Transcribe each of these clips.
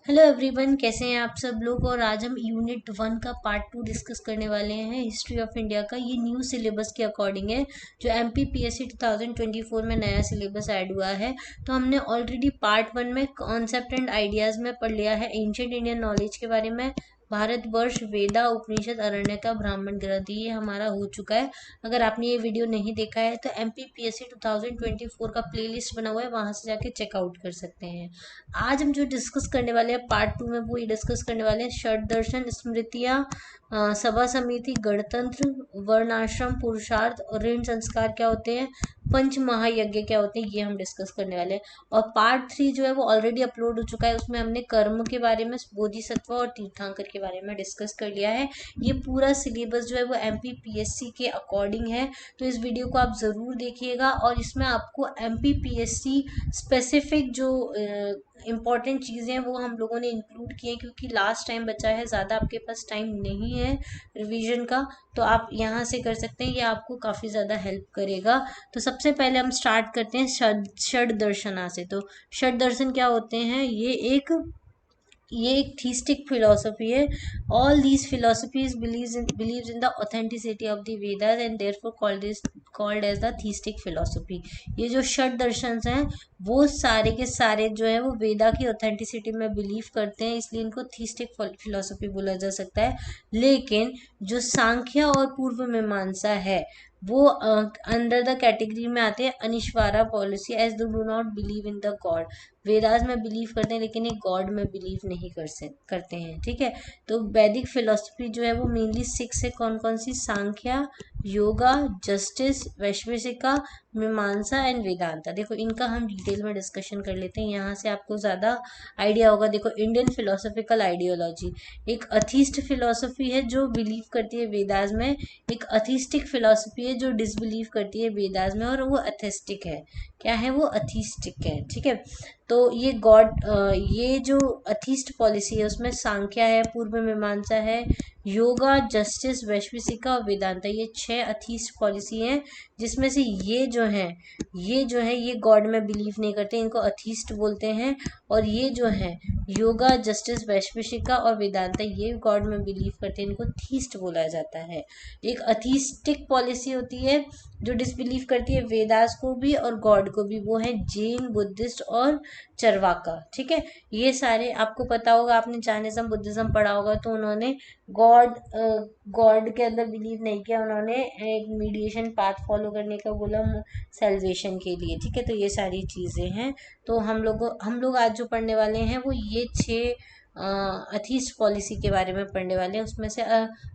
Hello everyone, कैसे हैं आप सब लोग। और आज हम यूनिट 1 का पार्ट 2 डिस्कस करने वाले हैं, हिस्ट्री ऑफ इंडिया का। ये न्यू सिलेबस के अकॉर्डिंग है, जो MPPSC 2024 में नया सिलेबस ऐड हुआ है। तो हमने ऑलरेडी पार्ट 1 में कॉन्सेप्ट एंड आइडियाज में पढ़ लिया है एंशियंट इंडियन नॉलेज के बारे में, भारतवर्ष, वेदा, उपनिषद, अरण्यका, ब्राह्मण ग्रंथ, ये हमारा हो चुका है। अगर आपने ये वीडियो नहीं देखा है तो MPPSC 2024 का प्लेलिस्ट बना हुआ है, वहां से जाके चेकआउट कर सकते हैं। आज हम जो डिस्कस करने वाले हैं पार्ट 2 में, वो ये डिस्कस करने वाले हैं षड दर्शन, स्मृतियाँ, सभा समिति, गणतंत्र, वर्णाश्रम, पुरुषार्थ और ऋण संस्कार क्या होते हैं, पंच महायज्ञ क्या होते हैं, ये हम डिस्कस करने वाले हैं। और पार्ट 3 जो है वो ऑलरेडी अपलोड हो चुका है, उसमें हमने कर्म के बारे में, बोधिसत्व और तीर्थंकर के बारे में डिस्कस कर लिया है। ये पूरा सिलेबस जो है वो MPPSC के अकॉर्डिंग है, तो इस वीडियो को आप ज़रूर देखिएगा। और इसमें आपको MPPSC स्पेसिफिक जो इम्पॉर्टेंट चीज़ें हैं वो हम लोगों ने इंक्लूड की हैं, क्योंकि लास्ट टाइम बचा है, ज़्यादा आपके पास टाइम नहीं है रिवीजन का, तो आप यहाँ से कर सकते हैं, ये आपको काफ़ी ज़्यादा हेल्प करेगा। तो सबसे पहले हम स्टार्ट करते हैं षड दर्शना से। तो षड दर्शन क्या होते हैं, ये एक थीस्टिक फिलोसफी है। All these philosophies believes in the authenticity of the Vedas and therefore called as the theistic philosophy। ये जो षड दर्शन हैं वो सारे के सारे जो है वो वेदा की ऑथेंटिसिटी में बिलीव करते हैं, इसलिए इनको थीस्टिक फिलोसफी बोला जा सकता है। लेकिन जो सांख्य और पूर्व मीमांसा है वो अंडर द कैटेगरी में आते हैं अनिश्वारा पॉलिसी, एज दो do not believe in the God. Vedas में बिलीव करते हैं लेकिन एक गॉड में बिलीव नहीं करते हैं, ठीक है। तो वैदिक फिलोसफी जो है वो मेनली 6 है। कौन कौन सी? सांख्या, योगा, जस्टिस, वैशविशिका, मीमांसा एंड वेदांता। देखो इनका हम डिटेल में डिस्कशन कर लेते हैं, यहाँ से आपको ज़्यादा आइडिया होगा। देखो, इंडियन फिलोसफिकल आइडियोलॉजी एक अथीस्ट फिलोसफी है जो बिलीव करती है वेदास में, एक अथीस्टिक फिलोसफी है जो डिसबिलीव करती है वेदास में, और वो अथेस्टिक है। क्या है वो? अथीस्टिक है, ठीक है। तो ये जो अथीस्ट पॉलिसी है उसमें सांख्या है, पूर्व मीमांसा है, योगा, जस्टिस, वैशविशिका और वेदांता, ये 6 अथीस्ट पॉलिसी हैं, जिसमें से ये गॉड में बिलीव नहीं करते, इनको अथीस्ट बोलते हैं। और ये जो है योगा, जस्टिस, वैशविशिका और वेदांता, ये गॉड में बिलीव करते हैं, इनको थीस्ट बोला जाता है। एक अथीस्टिक पॉलिसी होती है जो डिसबिलीव करती है वेदास को भी और गॉड को भी, वो है जैन, बुद्धिस्ट और चरवाका, ठीक है। ये सारे आपको पता होगा, आपने जैनिज्म बुद्धिज्म पढ़ा होगा, तो उन्होंने गॉड गॉड के अंदर बिलीव नहीं किया, उन्होंने एक मीडिएशन पाथ फॉलो करने का बोला सेल्वेशन के लिए, ठीक है। तो ये सारी चीज़ें हैं। तो हम लोग आज जो पढ़ने वाले हैं वो ये 6 अथीस्ट पॉलिसी के बारे में पढ़ने वाले हैं। उसमें से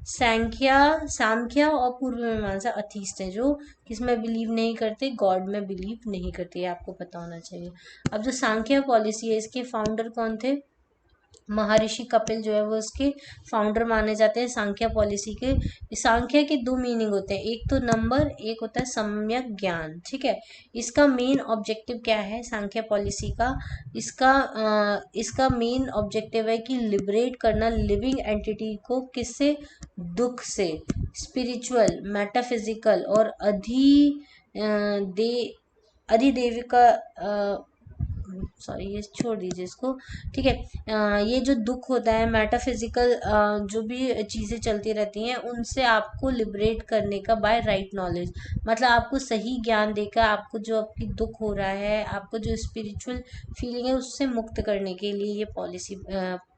सांख्या और पूर्व मीमांसा अथीस्ट है, जो किसमें बिलीव नहीं करते? गॉड में बिलीव नहीं करते, ये आपको पता होना चाहिए। अब जो सांख्या पॉलिसी है, इसके फाउंडर कौन थे? महर्षि कपिल जो है वो इसके फाउंडर माने जाते हैं सांख्या पॉलिसी के। सांख्या के 2 मीनिंग होते हैं, एक तो नंबर, एक होता है सम्यक ज्ञान, ठीक है। इसका मेन ऑब्जेक्टिव क्या है सांख्या पॉलिसी का? इसका मेन ऑब्जेक्टिव है कि लिबरेट करना लिविंग एंटिटी को, किससे? दुख से। स्पिरिचुअल, मेटाफिजिकल और अधिदेविका, सॉरी ये छोड़ दीजिए इसको, ठीक है। ये जो दुख होता है, मेटाफिजिकल जो भी चीज़ें चलती रहती हैं, उनसे आपको लिबरेट करने का बाय राइट नॉलेज, मतलब आपको सही ज्ञान देकर आपको जो आपकी दुख हो रहा है, आपको जो स्पिरिचुअल फीलिंग है, उससे मुक्त करने के लिए ये पॉलिसी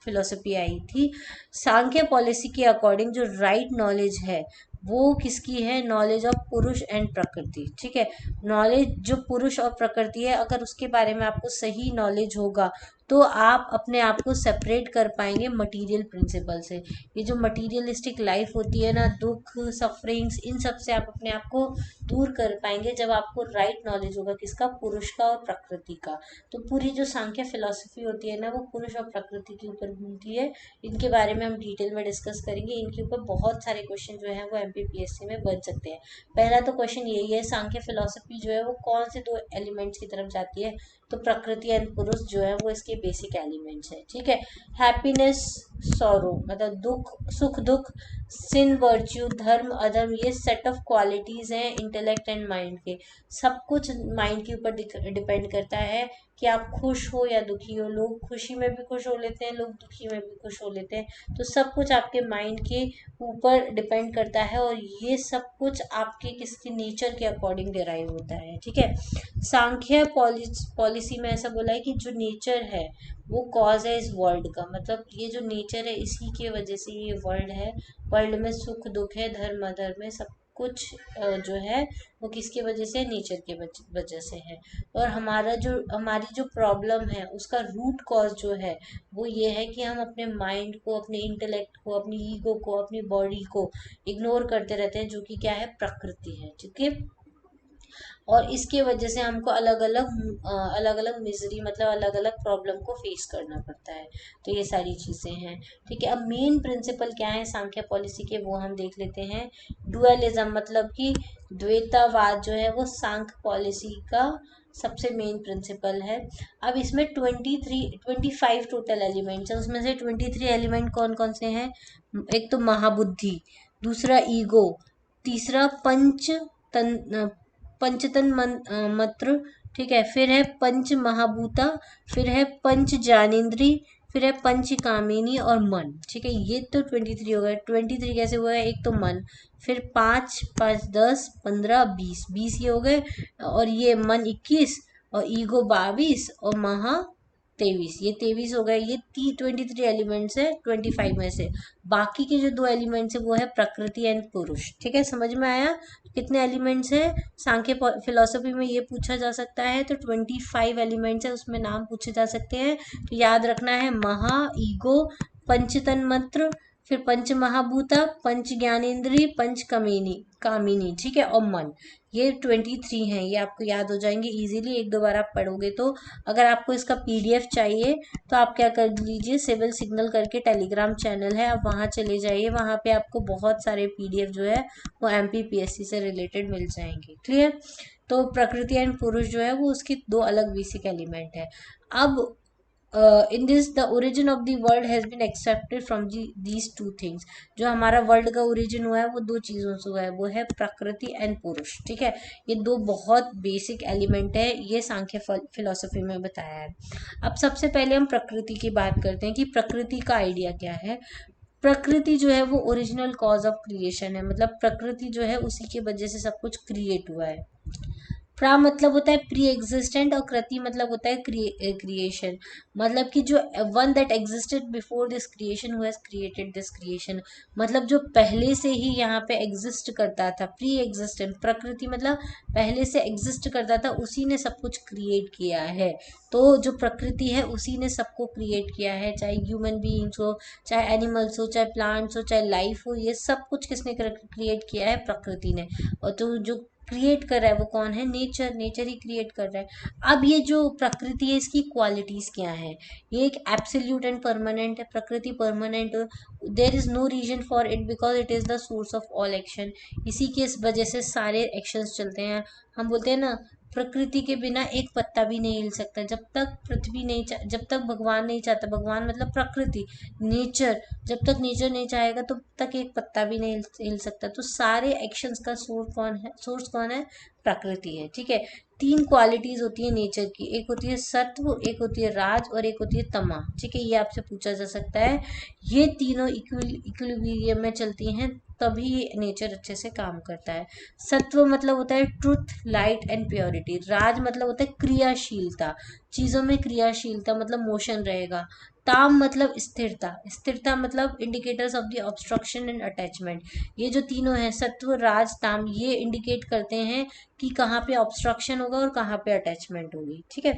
फिलोसफी आई थी। सांख्य पॉलिसी के अकॉर्डिंग जो राइट नॉलेज है वो किसकी है? नॉलेज ऑफ पुरुष एंड प्रकृति, ठीक है। नॉलेज जो पुरुष और प्रकृति है, अगर उसके बारे में आपको सही नॉलेज होगा तो आप अपने आप को सेपरेट कर पाएंगे मटेरियल प्रिंसिपल से। ये जो मटीरियलिस्टिक लाइफ होती है ना, दुख, सफरिंग्स, इन सब से आप अपने आप को दूर कर पाएंगे जब आपको राइट नॉलेज होगा, किसका? पुरुष का और प्रकृति का। तो पूरी जो सांख्य फिलोसफी होती है ना, वो पुरुष और प्रकृति के ऊपर घूमती है। इनके बारे में हम डिटेल में डिस्कस करेंगे, इनके ऊपर बहुत सारे क्वेश्चन जो है वो MPPSC में बन सकते हैं। पहला तो क्वेश्चन यही है, सांख्य फिलोसफी जो है वो कौन से 2 एलिमेंट्स की तरफ जाती है? तो प्रकृति एंड पुरुष जो है वो इसके बेसिक एलिमेंट्स है, ठीक है। हैप्पीनेस, सॉरो, मतलब दुख, सुख दुख, सिन, वर्च्यू, धर्म, अधर्म, ये सेट ऑफ क्वालिटीज हैं इंटेलेक्ट एंड माइंड के। सब कुछ माइंड के ऊपर डिपेंड करता है कि आप खुश हो या दुखी हो। लोग खुशी में भी खुश हो लेते हैं, लोग दुखी में भी खुश हो लेते हैं। तो सब कुछ आपके माइंड के ऊपर डिपेंड करता है, और ये सब कुछ आपके किसकी नेचर के अकॉर्डिंग डिराइव होता है। ठीक है, सांख्य पॉलिसी में ऐसा बोला है कि जो नेचर है वो कॉज है इस वर्ल्ड का, मतलब ये जो नेचर है इसी के वजह से ये वर्ल्ड है। वर्ल्ड में सुख दुख है, धर्म अधर्म है, सब कुछ जो है वो किसकी वजह से, नेचर के वजह से है। और हमारी जो प्रॉब्लम है उसका रूट कॉज जो है वो ये है कि हम अपने माइंड को, अपने इंटेलेक्ट को, अपनी ईगो को, अपनी बॉडी को इग्नोर करते रहते हैं, जो कि क्या है, प्रकृति है। ठीक है, और इसके वजह से हमको अलग अलग मिजरी, मतलब अलग अलग प्रॉब्लम को फेस करना पड़ता है। तो ये सारी चीज़ें हैं। ठीक है, अब मेन प्रिंसिपल क्या है सांख्य पॉलिसी के, वो हम देख लेते हैं। डुअलिज्म, मतलब कि द्वैतावाद जो है वो सांख्य पॉलिसी का सबसे मेन प्रिंसिपल है। अब इसमें 25 टोटल एलिमेंट्स हैं, उसमें से 23 एलिमेंट कौन कौन से हैं? एक तो महाबुद्धि, दूसरा ईगो, तीसरा मत्र, ठीक है, फिर है पंच महाभूता, फिर है पंच ज्ञानेन्द्री, फिर है पंच कामिनी और मन। ठीक है, ये तो 23 हो गए। 23 कैसे हुआ है? एक तो मन, फिर 5 5 10 15 20, 20 ये हो गए, और ये मन 21, और ईगो 22, और महा 23, ये 23 हो गए। ये 23 एलिमेंट्स है 25 में से। बाकी के जो 2 एलिमेंट्स है वो है प्रकृति एंड पुरुष। ठीक है, समझ में आया? कितने एलिमेंट्स है? सांख्य फिलोसफी में ये पूछा जा सकता है, तो 25 एलिमेंट्स है, उसमें नाम पूछे जा सकते हैं। तो याद रखना है, महा, ईगो, पंच तन्मात्र, फिर पंच महाभूता, पंच ज्ञानेन्द्रिय, पंच कामिनी, ठीक है, और मन। ये 23 हैं, ये आपको याद हो जाएंगे इजीली, एक दो बार आप पढ़ोगे तो। अगर आपको इसका पीडीएफ चाहिए तो आप क्या कर लीजिए, सिविल सिग्नल करके टेलीग्राम चैनल है, आप वहाँ चले जाइए, वहाँ पे आपको बहुत सारे पीडीएफ जो है वो एमपीपीएससी से रिलेटेड मिल जाएंगे। क्लियर? तो प्रकृति एंड पुरुष जो है वो उसकी 2 अलग बेसिक एलिमेंट है। अब in this the origin of the world has been accepted from these 2 things. जो हमारा वर्ल्ड का ओरिजिन हुआ है वो 2 चीज़ों से हुआ है, वो है प्रकृति एंड पुरुष। ठीक है, ये 2 बहुत बेसिक एलिमेंट है, ये सांख्य फिलोसफी में बताया है। अब सबसे पहले हम प्रकृति की बात करते हैं कि प्रकृति का आइडिया क्या है। प्रकृति जो है वो ओरिजिनल कॉज ऑफ क्रिएशन है, मतलब प्रकृति जो है उसी की वजह से सब कुछ क्रिएट हुआ है। प्रा मतलब होता है प्री एग्जिस्टेंट, और कृति मतलब होता है क्रिएशन, मतलब कि जो one that existed before this creation who has created this creation, मतलब जो पहले से ही यहाँ पे एग्जिस्ट करता था। प्री एग्जिस्टेंट, प्रकृति मतलब पहले से एग्जिस्ट करता था, उसी ने सब कुछ क्रिएट किया है। तो जो प्रकृति है उसी ने सबको क्रिएट किया है, चाहे ह्यूमन बीइंग्स हो, चाहे एनिमल्स हो, चाहे प्लांट्स हो, चाहे लाइफ हो, ये सब कुछ किसने क्रिएट किया है? प्रकृति ने। और तो जो क्रिएट कर रहा है वो कौन है? नेचर, नेचर ही क्रिएट कर रहा है। अब ये जो प्रकृति है इसकी क्वालिटीज क्या है? ये एक एब्सोल्यूट एंड परमानेंट है। प्रकृति permanent, there is no reason for it because it is the source of all action. इसी की इस वजह से सारे एक्शंस चलते हैं। हम बोलते हैं ना, प्रकृति के बिना एक पत्ता भी नहीं हिल सकता। जब तक पृथ्वी नहीं जब तक भगवान नहीं चाहता, भगवान मतलब प्रकृति, नेचर, जब तक नेचर नहीं चाहेगा तब तक एक पत्ता भी नहीं हिल सकता। तो सारे एक्शंस का सोर्स कौन है? प्रकृति है। ठीक है, 3 क्वालिटीज होती है नेचर की, एक होती है सत्व, एक होती है राज, और एक होती है तमा। ठीक है, ये आपसे पूछा जा सकता है। ये तीनों इक्विलिब्रियम में चलती हैं, तभी नेचर अच्छे से काम करता है। सत्व मतलब होता है ट्रुथ, लाइट एंड प्योरिटी। राज मतलब होता है क्रियाशीलता, चीजों में क्रियाशीलता, मतलब मोशन रहेगा। ताम मतलब स्थिरता, स्थिरता मतलब indicators of the obstruction and attachment. ये जो तीनों हैं, सत्व राज ताम, ये इंडिकेट करते हैं कि कहाँ पे ऑब्स्ट्रक्शन होगा और कहाँ पे अटैचमेंट होगी। ठीक है,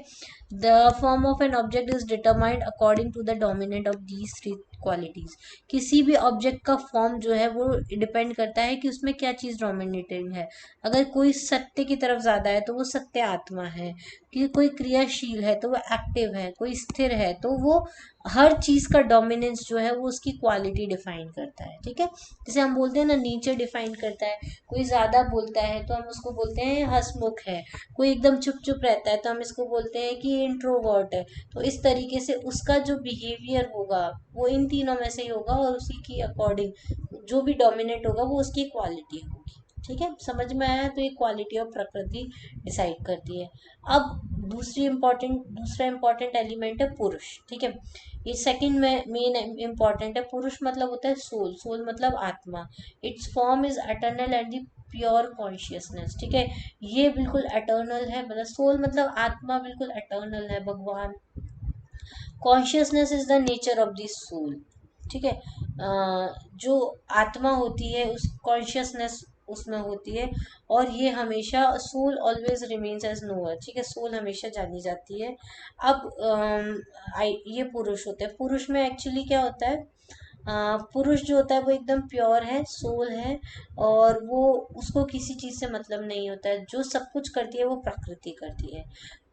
the form of an object is determined according to the dominant of these 3 qualities. किसी भी ऑब्जेक्ट का फॉर्म जो है वो डिपेंड करता है कि उसमें क्या चीज डोमिनेटिंग है। अगर कोई सत्य की तरफ ज्यादा है तो वो सत्य आत्मा है, कि कोई क्रियाशील है तो वो एक्टिव है, कोई स्थिर है तो वो, हर चीज का डोमिनेंस जो है वो उसकी क्वालिटी डिफाइन करता है। ठीक है, जैसे हम बोलते हैं ना, नेचर डिफाइन करता है। कोई ज्यादा बोलता है तो हम उसको बोलते हैं हंसमुख है, कोई एकदम चुप चुप रहता है तो हम इसको बोलते हैं कि इंट्रोवर्ट है। तो इस तरीके से उसका जो बिहेवियर होगा वो इन तीनों में से ही होगा, और उसी की अकॉर्डिंग जो भी डोमिनेट होगा वो उसकी क्वालिटी होगी। ठीक है, समझ में आया? तो ये क्वालिटी ऑफ प्रकृति डिसाइड करती है। अब दूसरा इम्पोर्टेंट एलिमेंट है पुरुष। ठीक है, ये सेकंड में मेन इम्पोर्टेंट है। पुरुष मतलब होता है सोल, सोल मतलब आत्मा। It's form is eternal and the pure consciousness. ठीक है, ये बिल्कुल एटर्नल है, मतलब सोल मतलब आत्मा बिल्कुल एटर्नल है, भगवान। Consciousness is the nature of the soul. ठीक है, जो आत्मा होती है उस कॉन्शियसनेस उसमें होती है, और ये हमेशा soul always remains as knower. ठीक है, सोल हमेशा जानी जाती है। अब ये पुरुष होते हैं। पुरुष में एक्चुअली क्या होता है, पुरुष जो होता है वो एकदम प्योर है, सोल है, और वो उसको किसी चीज से मतलब नहीं होता है। जो सब कुछ करती है वो प्रकृति करती है।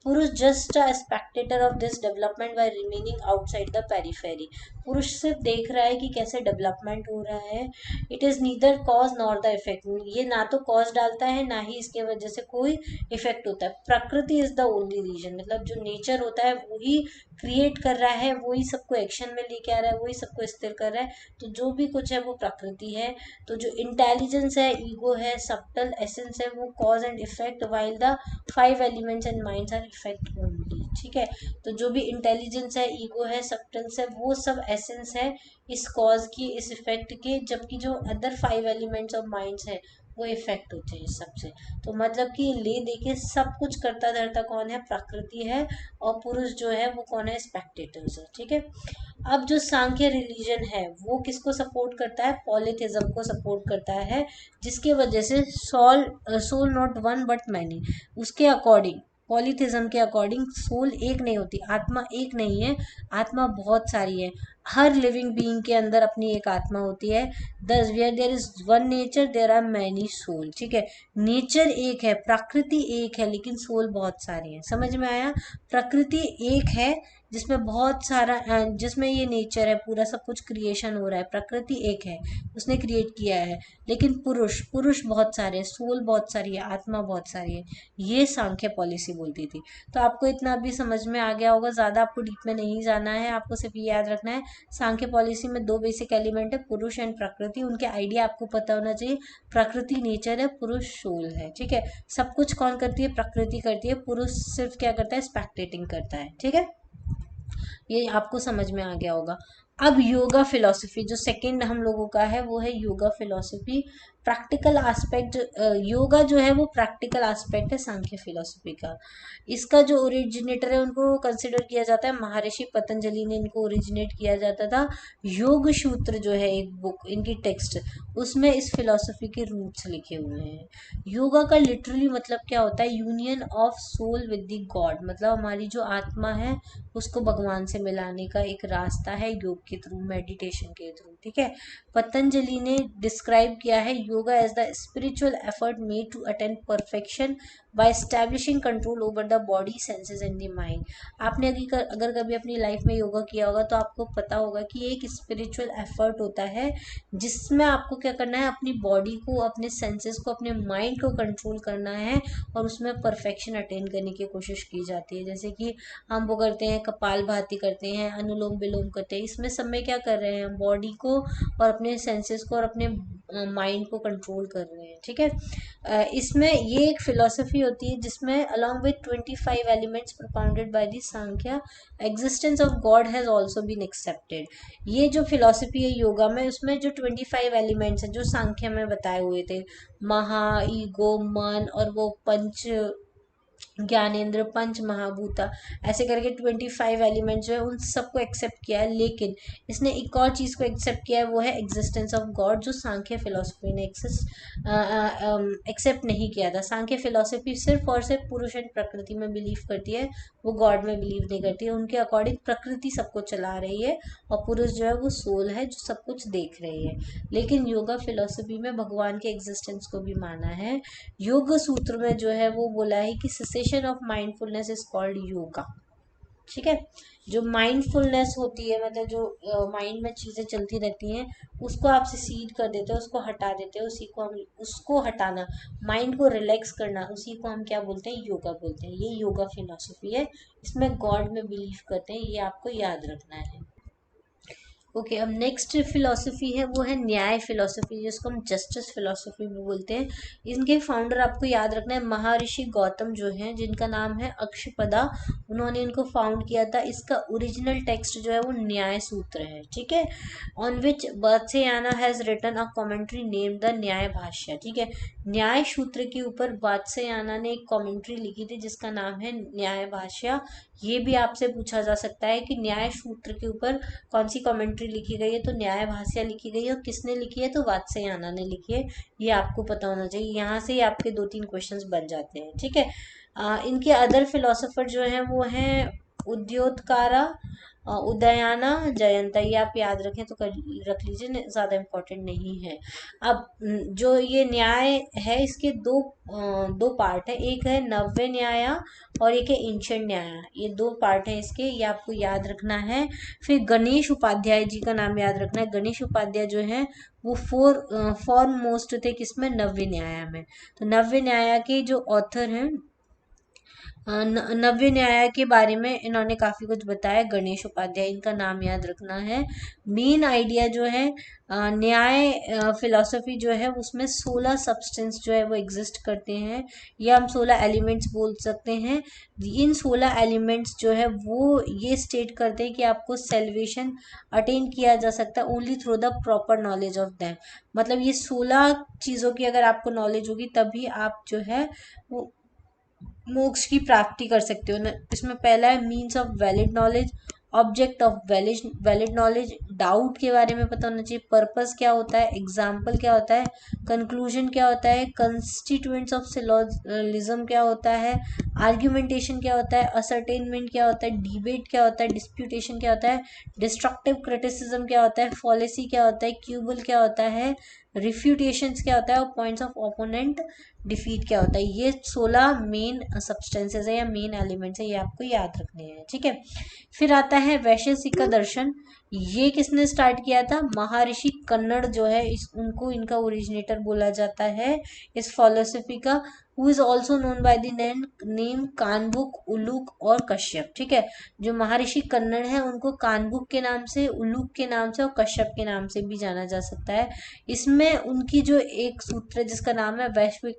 पुरुष just a Spectator of this development bye remaining outside the periphery. पुरुष सिर्फ देख रहा है कि कैसे डेवलपमेंट हो रहा है। It is neither cause nor the effect. ये ना तो कॉज डालता है, ना ही इसके वजह से कोई इफेक्ट होता है। प्रकृति इज द ओनली रीजन, मतलब जो नेचर होता है वही क्रिएट कर रहा है, वही सबको एक्शन में लेके आ रहा है, वही सबको स्थिर कर रहा है। तो जो भी कुछ है वो प्रकृति है। तो जो इंटेलिजेंस है, ईगो है, सबटल एसेंस है, वो cause and effect, while the five elements and minds are effect only. ठीक है, तो जो भी इंटेलिजेंस है, ईगो है, सबटल्स है, वो सब एसेंस है इस कॉज की, इस इफेक्ट के, जबकि जो other five elements of minds है वो इफेक्ट होते हैं सबसे। तो मतलब कि ले देके सब कुछ करता धरता कौन है, प्रकृति है, और पुरुष जो है वो कौन है, स्पेक्टेटर्स है। ठीक है, अब जो सांख्य रिलीजन है वो किसको सपोर्ट करता है, पॉलीथिज्म को सपोर्ट करता है, जिसके वजह से soul not one but many. उसके अकॉर्डिंग, पॉलीथिज्म के अकॉर्डिंग, सोल एक नहीं होती, आत्मा एक नहीं है, आत्मा बहुत सारी है। हर लिविंग बीइंग के अंदर अपनी एक आत्मा होती है। Thus where there is one nature there are many soul. ठीक है, नेचर एक है, प्रकृति एक है, लेकिन सोल बहुत सारी है। समझ में आया? प्रकृति एक है जिसमें बहुत सारा जिसमें ये नेचर है, पूरा सब कुछ क्रिएशन हो रहा है, प्रकृति एक है, उसने क्रिएट किया है। लेकिन पुरुष पुरुष बहुत सारे हैं, सोल बहुत सारी है, आत्मा बहुत सारी है। ये सांख्य पॉलिसी बोलती थी। तो आपको इतना अभी समझ में आ गया होगा, ज़्यादा आपको डीप में नहीं जाना है, आपको सिर्फ ये याद रखना है सांख्य पॉलिसी में दो बेसिक एलिमेंट है, पुरुष एंड प्रकृति। उनके आइडिया आपको पता होना चाहिए। प्रकृति नेचर है, पुरुष सोल है। ठीक है, सब कुछ कौन करती है, प्रकृति करती है, पुरुष सिर्फ क्या करता है, स्पेक्टेटिंग करता है। ठीक है, ये आपको समझ में आ गया होगा। अब योगा फिलॉसफी जो सेकंड हम लोगों का है वो है yoga philosophy. Practical aspect, yoga जो है वो प्रैक्टिकल एस्पेक्ट है सांख्य फिलॉसफी का। इसका जो ओरिजिनेटर है उनको कंसिडर किया जाता है महर्षि पतंजलि ने, इनको ओरिजिनेट किया जाता था। योग सूत्र जो है एक बुक, इनकी टेक्स्ट, उसमें इस फिलॉसफी के रूट्स लिखे हुए हैं। योगा का लिटरली मतलब क्या होता है, union of soul with the god, मतलब हमारी जो आत्मा है उसको भगवान से मिलाने का एक रास्ता है योग के थ्रू, मेडिटेशन के थ्रू। ठीक है, पतंजलि ने डिस्क्राइब किया है yoga as the spiritual effort made to attain perfection by establishing control over the body, senses and the mind. आपने अगर कभी अपनी लाइफ में योगा किया होगा तो आपको पता होगा कि एक स्पिरिचुअल एफर्ट होता है जिसमें आपको क्या करना है, अपनी बॉडी को, अपने सेंसेस को, अपने माइंड को कंट्रोल करना है, और उसमें परफेक्शन अटेन करने की कोशिश की जाती है। जैसे कि हम वो करते हैं, कपाल भाती करते हैं, अनुलोम विलोम करते हैं, इसमें सब में क्या कर रहे हैं, बॉडी को और अपने सेंसेस को और अपने माइंड को कंट्रोल कर रहे हैं। ठीक है, इसमें ये एक फिलॉसफी होती है जिसमें along with 25 elements propounded by the Samkhya, existence of god has also been accepted. ये जो फिलॉसफी है योगा में, उसमें जो 25 एलिमेंट्स हैं जो सांख्य में बताए हुए थे, महा, ईगो, मन, और वो पंच ज्ञानेंद्र, पंच महाभूता, ऐसे करके 25 एलिमेंट्स जो है उन सबको एक्सेप्ट किया है। लेकिन इसने एक और चीज़ को एक्सेप्ट किया है, वो है एग्जिस्टेंस ऑफ गॉड, जो सांख्य फिलोसफी ने एक्सेप्ट नहीं किया था। सांख्य फिलोसफी सिर्फ और सिर्फ पुरुष एंड प्रकृति में बिलीव करती है, वो गॉड में बिलीव नहीं करती है। उनके अकॉर्डिंग प्रकृति सबको चला रही है, और पुरुष जो है वो सोल है जो सब कुछ देख रही है। लेकिन योगा फिलोसफी में भगवान के एग्जिस्टेंस को भी माना है। योग सूत्र में जो है वो बोला है कि cessation of mindfulness is called yoga. ठीक है, जो माइंडफुलनेस होती है, मतलब जो माइंड में चीजें चलती रहती हैं उसको आप सीड कर देते हैं, उसको हटा देते हैं, उसी को हम, उसको हटाना, माइंड को रिलैक्स करना, उसी को हम क्या बोलते हैं, योगा बोलते हैं। ये योगा फिलोसफी है, इसमें गॉड में बिलीव करते हैं, ये आपको याद रखना है। ओके, अब नेक्स्ट फिलोसफी है वो है न्याय फिलोसफी, जिसको हम जस्टिस फिलोसफी भी बोलते हैं। इनके फाउंडर आपको याद रखना है महर्षि गौतम जो हैं, जिनका नाम है अक्षपदा, उन्होंने इनको फाउंड किया था। इसका ओरिजिनल टेक्स्ट जो है वो न्याय सूत्र है, ठीक है, on which Vatsyayana has written a commentary name the Nyaya Bhashya, ठीक है। न्याय सूत्र के ऊपर वात्स्यायन ने एक कमेंट्री लिखी थी जिसका नाम है न्याय भाष्य। ये भी आपसे पूछा जा सकता है कि न्याय सूत्र के ऊपर कौन सी कमेंट्री लिखी गई है, तो न्याय भाष्य लिखी गई है, और किसने लिखी है, तो वात्स्यायन ने लिखी है। ये आपको पता होना चाहिए, यहाँ से ही आपके 2-3 क्वेश्चंस बन जाते हैं, ठीक है। इनके अदर फिलोसोफर जो हैं वो हैं उद्योतकारा, उदयाना, जयंता, ये आप याद रखें तो रख लीजिए, ज़्यादा इम्पोर्टेंट नहीं है। अब जो ये न्याय है इसके दो पार्ट है, एक है नव्य न्याय और एक है एंशिएंट न्याय, ये 2 पार्ट हैं इसके, ये आपको याद रखना है। फिर गणेश उपाध्याय जी का नाम याद रखना है। गणेश उपाध्याय जो है वो फॉर मोस्ट थे किसमें, नव्य न्याय में। तो नव्य न्याय के जो ऑथर हैं, नव्य न्याय के बारे में इन्होंने काफी कुछ बताया, गणेश उपाध्याय, इनका नाम याद रखना है। मेन आइडिया जो है न्याय फिलॉसफी जो है उसमें 16 सब्सटेंस जो है वो एग्जिस्ट करते हैं, या हम 16 एलिमेंट्स बोल सकते हैं। इन 16 एलिमेंट्स जो है वो ये स्टेट करते हैं कि आपको सेल्वेशन अटेन किया जा सकता है only through the proper knowledge of them. मतलब ये 16 चीज़ों की अगर आपको नॉलेज होगी तभी आप जो है वो मोक्ष की प्राप्ति कर सकते हो ना। इसमें पहला है means of valid knowledge, object of valid knowledge, doubt के बारे में पता होना चाहिए, पर्पस क्या होता है, एग्जाम्पल क्या होता है, कंक्लूजन क्या होता है, कंस्टिट्यूएंट्स ऑफ सिलोजिज्म क्या होता है, आर्ग्यूमेंटेशन क्या होता है, असर्टेनमेंट क्या होता है, डिबेट क्या होता है, डिस्प्यूटेशन क्या होता है, डिस्ट्रक्टिव क्रिटिसिज्म क्या होता है, फॉलेसी क्या होता है, क्यूबल क्या होता है, रिफ्यूटेशंस क्या होता है, और पॉइंट्स ऑफ ओपोनेंट डिफीट क्या होता है। ये 16 मेन सब्सटेंसेस है या मेन एलिमेंट्स है, ये आपको याद रखने हैं, ठीक है। फिर आता है वैशेषिक का दर्शन। ये किसने स्टार्ट किया था, महर्षि कन्नड़ जो है, उनको इनका ओरिजिनेटर बोला जाता है इस फिलोसफी का। Who is also known by the name Kanabhuk, Uluka और कश्यप, ठीक है। जो महर्षि कन्नड़ है उनको कानबुक के नाम से, उलूक के नाम से और कश्यप के नाम से भी जाना जा सकता है। इसमें उनकी जो एक सूत्र है जिसका नाम है वैश्विक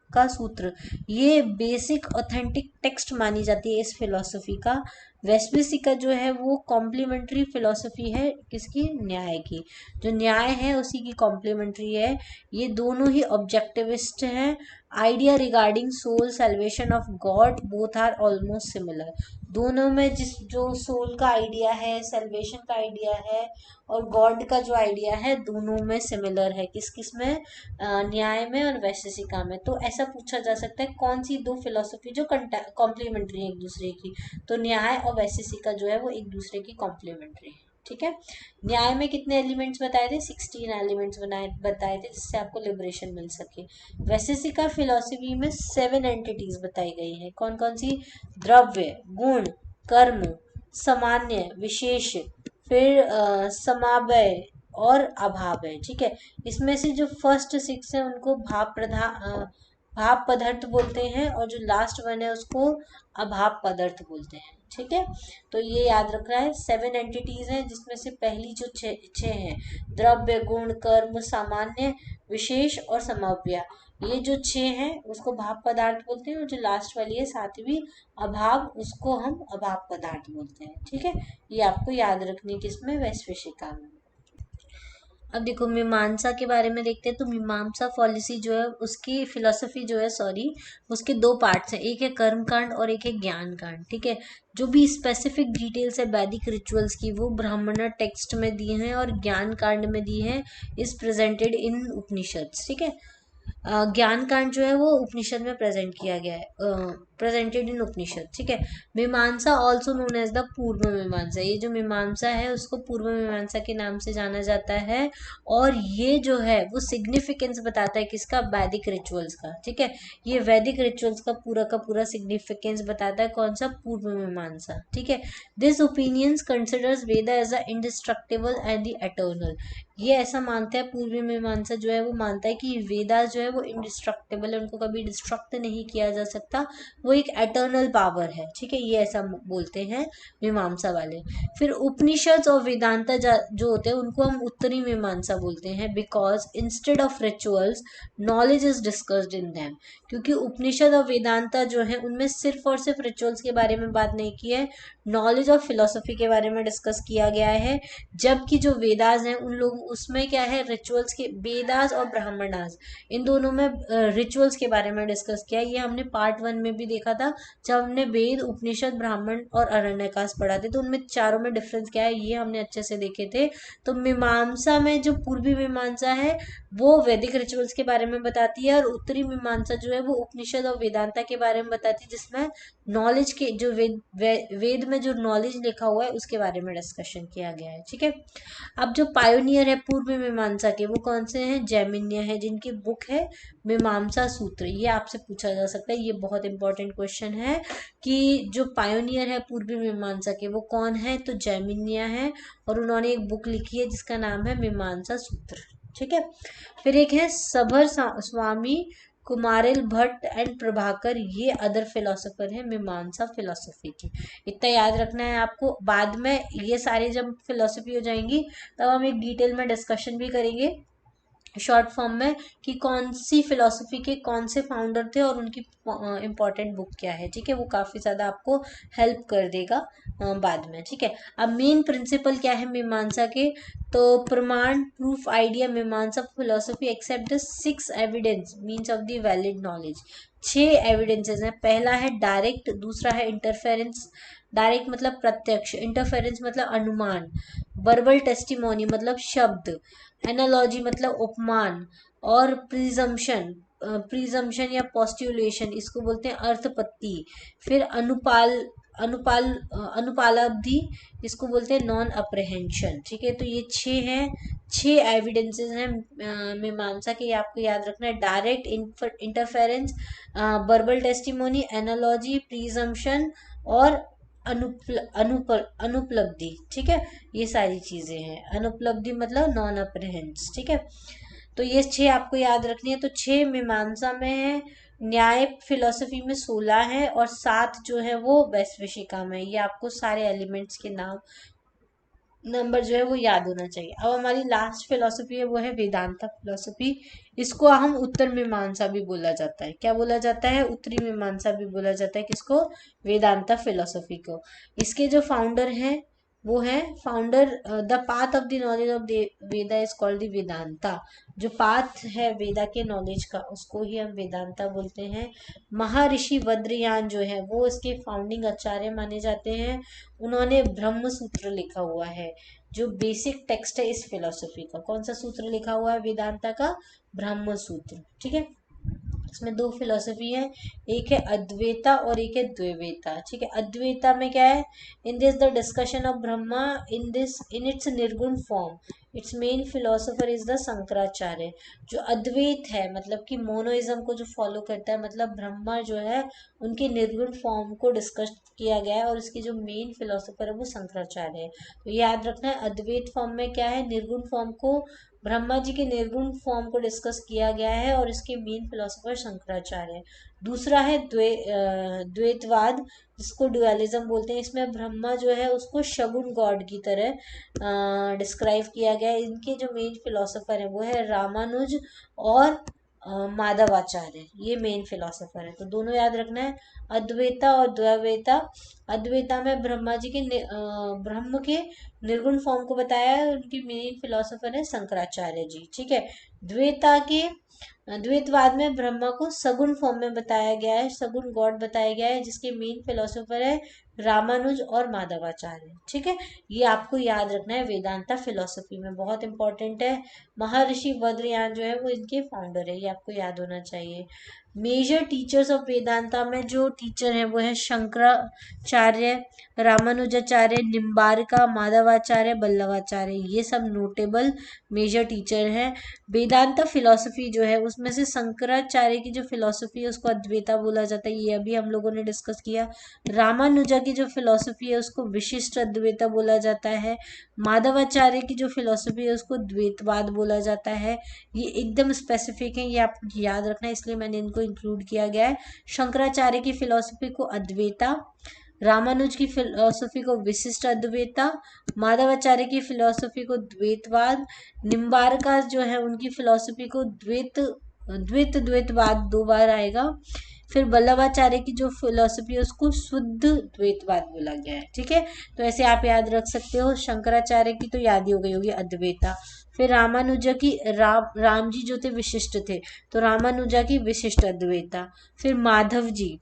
का सूत्र, ये बेसिक ऑथेंटिक टेक्स्ट मानी जाती है इस फिलॉसफी का। वैश्विका जो है वो कॉम्प्लीमेंट्री फिलॉसफी है किसकी, न्याय की। जो न्याय है उसी की कॉम्प्लीमेंट्री है। ये दोनों ही ऑब्जेक्टिविस्ट हैं। Idea regarding soul salvation of God both are almost similar. दोनों में जो सोल का आइडिया है, सैल्वेशन का आइडिया है और गॉड का जो आइडिया है, दोनों में सिमिलर है। किस किस में, न्याय में और वैशेषिका में। तो ऐसा पूछा जा सकता है कौन सी 2 फिलोसफी जो कॉम्प्लीमेंट्री है एक दूसरे की, तो न्याय और वैशेषिका जो है वो एक दूसरे की कॉम्प्लीमेंट्री है, ठीक है। न्याय में कितने एलिमेंट्स बताए थे, 16 एलिमेंट्स बताए थे जिससे आपको लिबरेशन मिल सके। वैशेषिका फिलोसफी में 7 एंटिटीज बताई गई हैं। कौन कौन सी, द्रव्य, गुण, कर्म, सामान्य, विशेष, फिर समावय और अभाव है, ठीक है। इसमें से जो फर्स्ट 6 है उनको भाव पदार्थ बोलते हैं, और जो लास्ट 1 है उसको अभाव पदार्थ बोलते हैं, ठीक है। तो ये याद रखना है। 7 एंटिटीज हैं जिसमें से पहली जो 6 हैं, द्रव्य, गुण, कर्म, सामान्य, विशेष और समव्य, ये जो 6 हैं उसको भाव पदार्थ बोलते हैं, और जो लास्ट वाली है 7वीं अभाव, उसको हम अभाव पदार्थ बोलते हैं, ठीक है। ये आपको याद रखनी है किसमें, वैशेषिका में। अब देखो मीमांसा के बारे में देखते हैं। तो मीमांसा पॉलिसी जो है उसकी फिलोसफी जो है, सॉरी, उसके 2 पार्ट्स हैं, एक है कर्म कांड और एक है ज्ञान कांड, ठीक है। जो भी स्पेसिफिक डिटेल्स है वैदिक रिचुअल्स की वो ब्राह्मण टेक्स्ट में दी हैं और ज्ञान कांड में दी है, इज प्रेजेंटेड इन उपनिषद, ठीक है। ज्ञान कांड जो है वो उपनिषद में प्रेजेंट किया गया है, प्रेजेंटेड इन उपनिषद, ठीक है। मीमांसा ऑल्सो नोन एज द पूर्व मीमांसा, ये जो मीमांसा है उसको पूर्व मीमांसा के नाम से जाना जाता है, और ये जो है वो सिग्निफिकेंस बताता है किसका, वैदिक रिचुअल्स का, ठीक है। ये वैदिक रिचुअल्स का पूरा सिग्निफिकेंस बताता है, कौन सा, पूर्व मीमांसा, ठीक है। This opinions considers Veda as a indestructible and the eternal. ये ऐसा मानते हैं, पूर्वी मीमांसा जो है वो मानता है कि वेदा जो है वो इंडिस्ट्रक्टिबल है, उनको कभी डिस्ट्रक्ट नहीं किया जा सकता, वो वो एक एटर्नल पावर है, ठीक है, ये ऐसा बोलते हैं मीमांसा वाले। फिर उपनिषद और वेदांता जो होते हैं उनको हम उत्तरी मीमांसा बोलते हैं, because instead of rituals knowledge is discussed in them. क्योंकि उपनिषद और वेदांता जो है उनमें सिर्फ और सिर्फ रिचुअल्स के बारे में बात नहीं की है, नॉलेज और फिलोसफी के बारे में डिस्कस किया गया है। जबकि जो वेदास हैं उन लोग उसमें क्या है, रिचुअल्स के, वेदास और ब्राह्मणास इन दोनों में रिचुअल्स के बारे में डिस्कस किया। ये हमने पार्ट 1 में भी देखा था जब हमने वेद, उपनिषद, ब्राह्मण और अरण्यकास पढ़ा थे, तो उनमें चारों में डिफरेंस क्या है ये हमने अच्छे से देखे थे। तो मीमांसा में जो पूर्वी मीमांसा है वो वैदिक रिचुअल्स के बारे में बताती है, और उत्तरी मीमांसा जो है वो उपनिषद और वेदांता के बारे में बताती है, जिसमें नॉलेज के जो वेद में जो नॉलेज लिखा हुआ है उसके बारे में डिस्कशन किया गया है, ठीक है। अब जो पायोनियर है पूर्व मीमांसा के वो कौन से हैं, जैमिन्य है, जिनकी बुक है मीमांसा सूत्र। ये आपसे पूछा जा सकता है, ये बहुत इंपॉर्टेंट क्वेश्चन है कि जो पायोनियर है पूर्वी मीमांसा के वो कौन है, तो जैमिन्य है, और उन्होंने एक बुक लिखी है जिसका नाम है मीमांसा सूत्र, ठीक है। फिर एक है सभर स्वामी, कुमारिल भट्ट एंड प्रभाकर, ये अदर फिलोसोफर है मीमांसा फिलोसफी की। इतना याद रखना है आपको। बाद में ये सारी जब फिलोसफी हो जाएंगी तब हम एक डिटेल में डिस्कशन भी करेंगे शॉर्ट फॉर्म में कि कौन सी फिलोसफी के कौन से फाउंडर थे और उनकी इम्पोर्टेंट बुक क्या है, ठीक है। वो काफ़ी ज़्यादा आपको हेल्प कर देगा बाद में, ठीक है। अब मेन प्रिंसिपल क्या है मीमांसा के, तो प्रमाण, proof, idea, Mimamsa philosophy accept the 6 evidence means of the valid knowledge. 6 evidences हैं। पहला है डायरेक्ट, दूसरा है इंटरफेरेंस, डायरेक्ट मतलब प्रत्यक्ष, इंटरफेरेंस मतलब अनुमान, वर्बल टेस्टिमोनी मतलब शब्द, एनालॉजी मतलब उपमान, और प्रिजम्पशन या पोस्ट्यूलेशन इसको बोलते हैं अर्थपत्ति। फिर अनुपालाब्धि इसको बोलते हैं नॉन अप्रहेंशन, ठीक है। तो ये 6 एविडेंसेस हैं मीमांसा के, ये आपको याद रखना है। Direct, interference, verbal testimony, analogy, presumption और अनुपलब्धि, ठीक है। ये सारी चीजें हैं। अनुपलब्धि मतलब नॉन अप्रहेंस, ठीक है। तो ये 6 आपको याद रखनी है। तो 6 मीमांसा में है, न्याय फिलोसफी में 16 है, और 7 जो है वो वैशेषिका में। ये आपको सारे एलिमेंट्स के नाम नंबर जो है वो याद होना चाहिए। अब हमारी लास्ट फिलोसफी है वो है वेदांता फिलोसफी। इसको हम उत्तर मीमांसा भी बोला जाता है। क्या बोला जाता है, उत्तरी मीमांसा भी बोला जाता है। किसको, वेदांता फिलोसफी को। इसके जो फाउंडर हैं वो है founder, the path of the knowledge of Veda is called the Vedanta. जो पाथ है वेदा के नॉलेज का उसको ही हम वेदांता बोलते हैं। महर्षि वज्रयान जो है वो इसके फाउंडिंग आचार्य माने जाते हैं। उन्होंने ब्रह्म सूत्र लिखा हुआ है जो बेसिक टेक्स्ट है इस फिलोसफी का। कौन सा सूत्र लिखा हुआ है वेदांता का, ब्रह्म सूत्र, ठीक है। इसमें 2 फिलोसफी है, एक है अद्वैता और एक है द्वैता, ठीक है। अद्वैता में क्या है, in this the discussion of Brahma in its nirguna form, its main philosopher is the Shankaracharya. जो अद्वैत है मतलब कि मोनोइज्म को जो फॉलो करता है, मतलब ब्रह्मा जो है उनके निर्गुण फॉर्म को डिस्कस किया गया है, और इसके जो मेन फिलोसोफर है वो शंकराचार्य है। तो याद रखना है अद्वैत फॉर्म में क्या है, निर्गुण फॉर्म को, ब्रह्मा जी के निर्गुण फॉर्म को डिस्कस किया गया है, और इसके मेन फिलोसोफर शंकराचार्य है। दूसरा है द्वैतवाद, जिसको ड्युअलिज्म बोलते हैं। इसमें ब्रह्मा जो है उसको शगुन गॉड की तरह डिस्क्राइब किया गया है। इनके जो मेन फिलोसोफर है वो है रामानुज और माधवाचार्य, ये मेन फिलोसोफर है। तो दोनों याद रखना है, अद्वैता और द्वैता। अद्वैता में ब्रह्मा जी के ब्रह्म के निर्गुण फॉर्म को बताया है, उनकी मेन फिलोसोफर है शंकराचार्य जी, ठीक है। द्वैतवाद में ब्रह्मा को सगुण फॉर्म में बताया गया है, सगुण गॉड बताया गया है, जिसके मेन फिलोसोफर है रामानुज और माधवाचार्य, ठीक है। ये आपको याद रखना है वेदांता फिलोसफी में, बहुत इंपॉर्टेंट है। महर्षि वज्रयान जो है वो इनके फाउंडर है, ये आपको याद होना चाहिए। मेजर टीचर्स ऑफ वेदांता में जो टीचर है वो है शंकराचार्य, रामानुजाचार्य, निम्बारका, माधवाचार्य, बल्लवाचार्य, ये सब नोटेबल मेजर टीचर हैं। वेदांता फिलोसफी जो है उसमें से शंकराचार्य की जो फिलोसफी है उसको अद्वैता बोला जाता है, ये अभी हम लोगों ने डिस्कस किया। रामानुजा की जो फिलोसफी है उसको विशिष्ट अद्वैता बोला जाता है। माधवाचार्य की जो फिलोसफी है उसको द्वैतवाद बोला जाता है। ये एकदम स्पेसिफिक है, ये आपको याद रखना है, इसलिए मैंने इनको इंक्लूड किया गया है। शंकराचार्य की फिलोसफी को अद्वैता, रामानुज की फिलोसफी को विशिष्ट अद्वैता, माधवाचार्य की फिलोसफी को द्वैतवाद, निम्बारका जो है उनकी फिलोसफी को द्वैतवाद 2 बार आएगा। फिर वल्लभाचार्य की जो फिलोसफी है उसको शुद्ध द्वैतवाद बोला गया है। ठीक है, तो ऐसे आप याद रख सकते हो। शंकराचार्य की तो याद ही हो गई होगी, अद्वैता। फिर रामानुजा की राम जी जो थे विशिष्ट थे, तो रामानुजा की विशिष्ट अद्वैता। फिर माधव जी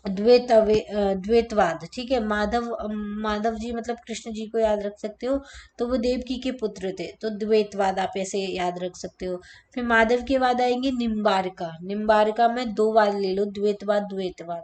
द्वैतवाद। ठीक है, माधव जी मतलब कृष्ण जी को याद रख सकते हो, तो वो देवकी के पुत्र थे, तो द्वैतवाद आप ऐसे याद रख सकते हो। फिर माधव के बाद आएंगे निम्बारका। निम्बारका में 2 बार ले लो, द्वैतवाद द्वैतवाद,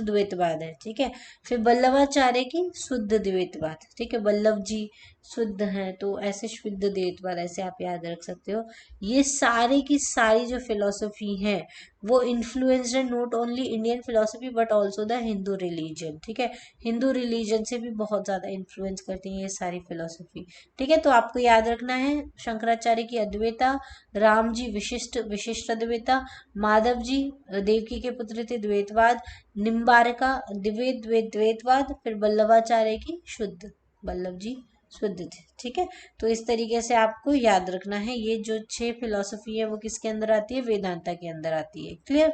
द्वैतवाद है। ठीक है, फिर वल्लभाचार्य की शुद्ध द्वैतवाद। ठीक है, वल्लभ जी शुद्ध हैं, तो ऐसे शुद्ध द्वैतवाद ऐसे आप याद रख सकते हो। ये सारी की सारी जो फिलोसफी है वो इन्फ्लुएंस्ड है not only Indian philosophy but also the Hindu religion. ठीक है, हिंदू रिलीजन से भी बहुत ज्यादा इन्फ्लुएंस करती है ये सारी फिलोसफी। ठीक है, तो आपको याद रखना है शंकराचार्य की अद्वैता, राम जी विशिष्ट विशिष्ट अद्वैता, माधव जी देवकी के पुत्र थे द्वैतवाद, निम्बारका द्वैतवाद, फिर वल्लभाचार्य की शुद्ध, वल्लभ जी शुद्ध थे। ठीक है, तो इस तरीके से आपको याद रखना है। ये जो 6 फिलॉसफी है वो किसके अंदर आती है, वेदांता के अंदर आती है। क्लियर।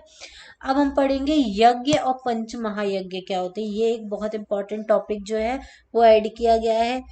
अब हम पढ़ेंगे यज्ञ और पंच महायज्ञ क्या होते हैं। ये एक बहुत इंपॉर्टेंट टॉपिक जो है वो ऐड किया गया है।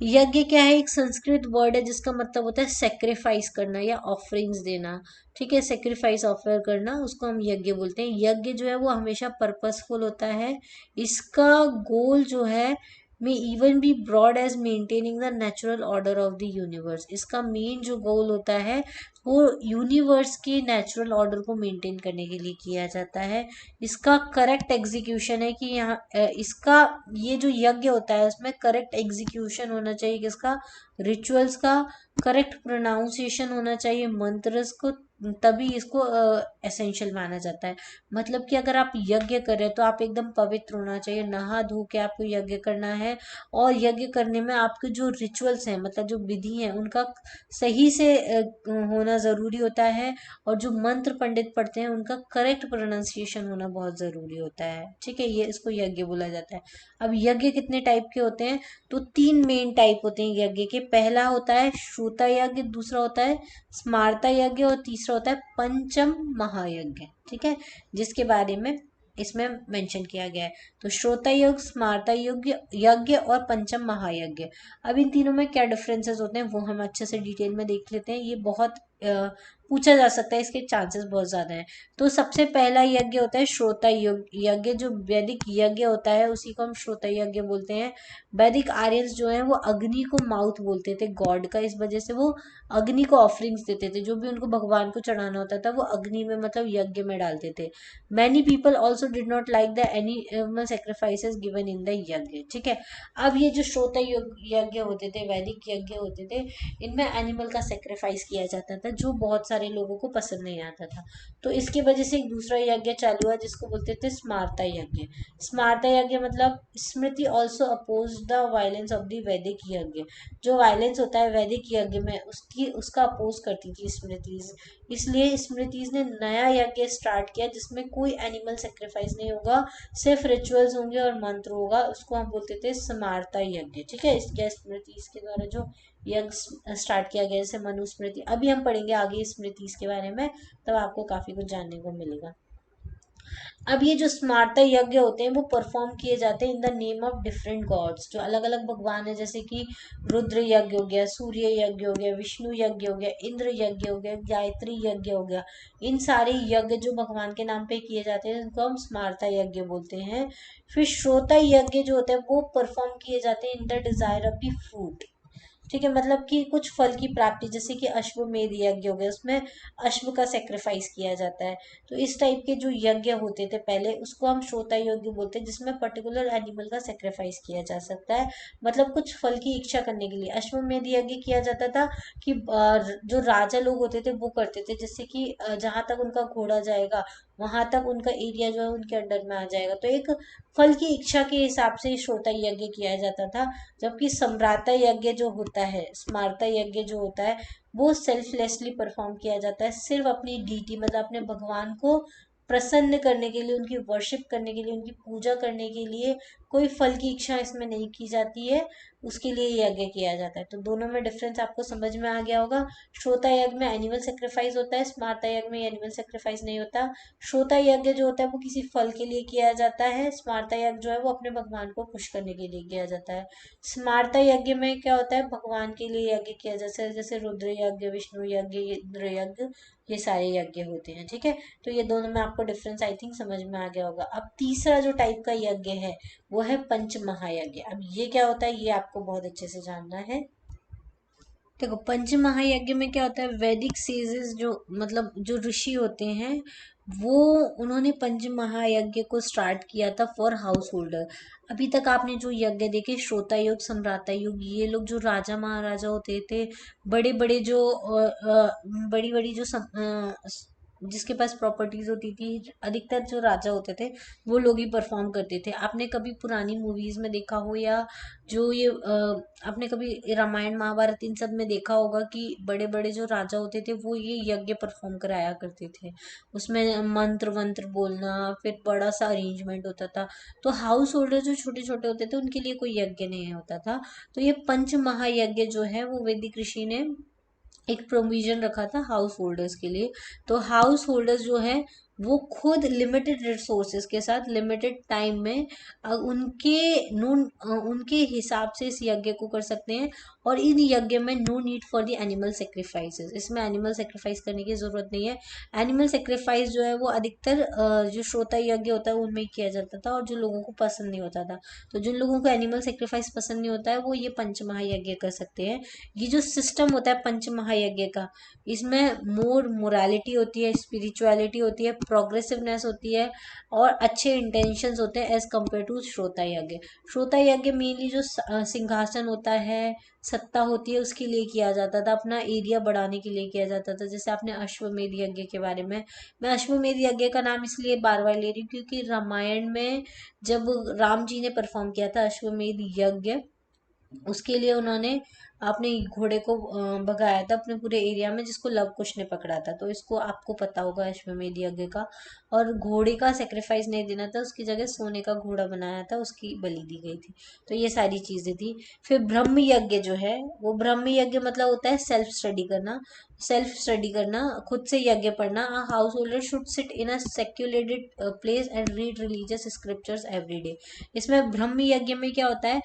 यज्ञ क्या है, एक संस्कृत वर्ड है जिसका मतलब होता है सेक्रीफाइस करना या ऑफरिंग्स देना। ठीक है, सेक्रीफाइस ऑफर करना, उसको हम यज्ञ बोलते हैं। यज्ञ जो है वो हमेशा पर्पसफुल होता है। इसका गोल जो है may even be broad as maintaining the natural order of the universe. इसका मेन जो गोल होता है वो यूनिवर्स के नेचुरल ऑर्डर को मेंटेन करने के लिए किया जाता है। इसका करेक्ट एग्जीक्यूशन है कि यहाँ इसका ये जो यज्ञ होता है उसमें करेक्ट एग्जीक्यूशन होना चाहिए, किसका, रिचुअल्स का, करेक्ट प्रोनाउंसिएशन होना चाहिए मंत्रस को, तभी इसको एसेंशियल माना जाता है। मतलब कि अगर आप यज्ञ कर रहे हैं तो आप एकदम पवित्र होना चाहिए, नहा धो के आपको यज्ञ करना है। और यज्ञ करने में आपके जो रिचुअल्स हैं मतलब जो विधि है उनका सही से होना जरूरी होता है। और जो मंत्र पंडित पढ़ते हैं उनका करेक्ट प्रोनाउंसिएशन होना बहुत जरूरी होता है। ठीक है, ये इसको यज्ञ बोला जाता है। अब यज्ञ कितने टाइप के होते हैं, तो 3 मेन टाइप होते हैं यज्ञ के। पहला होता है श्रुता यज्ञ, दूसरा होता है स्मार्ता यज्ञ और तीसरा होता है पंचम महायज्ञ। ठीक है, जिसके बारे में इसमें मेंशन किया गया है। तो श्रोता यज्ञ, स्मार्ता यज्ञ यज्ञ और पंचम महायज्ञ। अब इन तीनों में क्या डिफरेंसेस होते हैं वो हम अच्छे से डिटेल में देख लेते हैं। ये बहुत पूछा जा सकता है, इसके चांसेस बहुत ज्यादा हैं। तो सबसे पहला यज्ञ होता है श्रोता यज्ञ। जो वैदिक यज्ञ होता है उसी को हम श्रोता यज्ञ बोलते हैं। वैदिक आर्यंस जो है वो अग्नि को माउथ बोलते थे गॉड का, इस वजह से वो अग्नि को ऑफरिंग्स देते थे। जो भी उनको भगवान को चढ़ाना होता था वो अग्नि में मतलब यज्ञ में डालते थे। Many people also did not like the animal sacrifices given in the यज्ञ। ठीक है, अब ये जो श्रोता यज्ञ होते थे, वैदिक यज्ञ होते थे, इनमें एनिमल का सेक्रीफाइस किया जाता था जो बहुत सारे लोगों को पसंद नहीं आता था। तो इसकी वजह से एक दूसरा यज्ञ चालू हुआ जिसको बोलते थे स्मार्ता यज्ञ। स्मार्ता यज्ञ मतलब Smriti also oppose the violence of the Vedic yagya. जो वायलेंस होता है वैदिक यज्ञ में उसका अपोज करती थी स्मृतिज। इसलिए स्मृतिज ने नया यज्ञ स्टार्ट किया जिसमें कोई एनिमल सेक्रीफाइस नहीं होगा, सिर्फ रिचुअल्स होंगे और मंत्र होगा। उसको हम बोलते थे स्मार्ता यज्ञ। ठीक है, इसके स्मृति के द्वारा जो यज्ञ स्टार्ट किया गया जैसे मनुस्मृति। अभी हम पढ़ेंगे आगे स्मृति के बारे में, तब आपको काफी कुछ जानने को मिलेगा। अब ये जो स्मार्ता यज्ञ होते हैं वो परफॉर्म किए जाते हैं in the name of different God's. जो अलग अलग भगवान है जैसे कि रुद्र यज्ञ हो गया, सूर्य यज्ञ हो गया, विष्णु यज्ञ हो गया, इंद्र यज्ञ हो गया, गायत्री यज्ञ हो गया। इन सारे यज्ञ जो भगवान के नाम पे किए जाते हैं उनको हम स्मार्ता यज्ञ बोलते हैं। फिर श्रोता यज्ञ जो होते हैं वो परफॉर्म किए जाते हैं in the desire of the fruit. ठीक है, मतलब कि कुछ फल की प्राप्ति, जैसे कि अश्वमेध यज्ञ हो गया, उसमें अश्व का सेक्रीफाइस किया जाता है। तो इस टाइप के जो यज्ञ होते थे पहले उसको हम श्रोता यज्ञ बोलते हैं जिसमें पर्टिकुलर एनिमल का सेक्रीफाइस किया जा सकता है, मतलब कुछ फल की इच्छा करने के लिए। अश्वमेध यज्ञ किया जाता था कि जो राजा लोग होते थे वो करते थे, जैसे कि जहां तक उनका घोड़ा जाएगा वहां तक उनका एरिया जो है उनके अंडर में आ जाएगा। तो एक फल की इच्छा के हिसाब से श्रोता यज्ञ किया जाता था। जबकि सम्राता यज्ञ जो होता है, स्मार्ता यज्ञ जो होता है, वो सेल्फलेसली परफॉर्म किया जाता है, सिर्फ अपनी डीटी मतलब अपने भगवान को प्रसन्न करने के लिए, उनकी वर्शिप करने के लिए, उनकी पूजा करने के लिए। कोई फल की इच्छा इसमें नहीं की जाती है, उसके लिए यज्ञ किया जाता है। तो दोनों में डिफरेंस आपको समझ में आ गया होगा। श्रोता यज्ञ में एनिमल सेक्रीफाइस होता है, स्मार्ता यज्ञ में एनिमल सेक्रीफाइस नहीं होता। श्रोता यज्ञ जो होता है वो किसी फल के लिए किया जाता है, स्मार्ता यज्ञ जो है वो अपने भगवान को खुश करने के लिए किया जाता है। स्मार्ता यज्ञ में क्या होता है, भगवान के लिए यज्ञ किया जाता है, जैसे रुद्र यज्ञ, विष्णु यज्ञ, इंद्र यज्ञ, ये सारे यज्ञ होते हैं। ठीक है, तो ये दोनों में आपको डिफरेंस आई थिंक समझ में आ गया होगा। अब तीसरा जो टाइप का यज्ञ है वो है पंच महायज्ञ। अब ये क्या होता है ये आपको बहुत अच्छे से जानना है। देखो, पंच महायज्ञ में क्या होता है, वैदिक सेजेस जो मतलब जो ऋषि होते हैं, वो उन्होंने पंच महायज्ञ को स्टार्ट किया था फॉर हाउस होल्डर। अभी तक आपने जो यज्ञ देखे, श्रोता युग, सम्राता युग, ये लोग जो राजा महाराजा होते थे, बड़े बड़े जो बड़ी बड़ी जो जिसके पास प्रॉपर्टीज होती थी, अधिकतर जो राजा होते थे वो लोग ही परफॉर्म करते थे। आपने कभी पुरानी मूवीज में देखा हो, या जो ये आपने कभी रामायण महाभारत इन सब में देखा होगा कि बड़े बड़े जो राजा होते थे वो ये यज्ञ परफॉर्म कराया करते थे। उसमें मंत्र वंत्र बोलना, फिर बड़ा सा अरेंजमेंट होता था। तो हाउस होल्डर जो छोटे छोटे होते थे उनके लिए कोई यज्ञ नहीं होता था। तो ये पंच महायज्ञ जो है वो वैदिक ऋषि ने एक प्रोविजन रखा था हाउस होल्डर्स के लिए। तो हाउस होल्डर्स जो है वो खुद लिमिटेड रिसोर्सेज के साथ लिमिटेड टाइम में उनके हिसाब से इस यज्ञ को कर सकते हैं। और इन यज्ञ में no need for the animal sacrifices, इसमें एनिमल सेक्रीफाइस करने की जरूरत नहीं है। एनिमल सेक्रीफाइस जो है वो अधिकतर जो श्रोता यज्ञ होता है उनमें किया जाता था, और जो लोगों को पसंद नहीं होता था, तो जिन लोगों को एनिमल सेक्रीफाइस पसंद नहीं होता है वो ये पंच महायज्ञ कर सकते हैं। ये जो सिस्टम होता है पंच महायज्ञ का, इसमें मोर मोरालिटी होती है, स्पिरिचुअलिटी होती है, प्रोग्रेसिवनेस होती है, और अच्छे इंटेंशंस होते हैं एज कम्पेयर टू श्रोता यज्ञ। श्रोता यज्ञ मेनली जो सिंहासन होता है, सत्ता होती है, उसके लिए किया जाता था, अपना एरिया बढ़ाने के लिए किया जाता था। जैसे आपने अश्वमेध यज्ञ के बारे में, मैं अश्वमेध यज्ञ का नाम इसलिए बार बार ले रही हूँ क्योंकि रामायण में जब राम जी ने परफॉर्म किया था अश्वमेध यज्ञ, उसके लिए उन्होंने अपने घोड़े को भगाया था अपने पूरे एरिया में, जिसको लव कुश ने पकड़ा था। तो इसको आपको पता होगा अश्वमेध यज्ञ का। और घोड़े का सेक्रीफाइस नहीं देना था, उसकी जगह सोने का घोड़ा बनाया था, उसकी बलि दी गई थी। तो ये सारी चीजें थी। फिर ब्रह्म यज्ञ जो है, वो ब्रह्म यज्ञ मतलब होता है सेल्फ स्टडी करना। सेल्फ स्टडी करना, खुद से यज्ञ पढ़ना। A householder should sit in a secluded place and read religious scriptures every day. इसमें ब्रह्म यज्ञ में क्या होता है,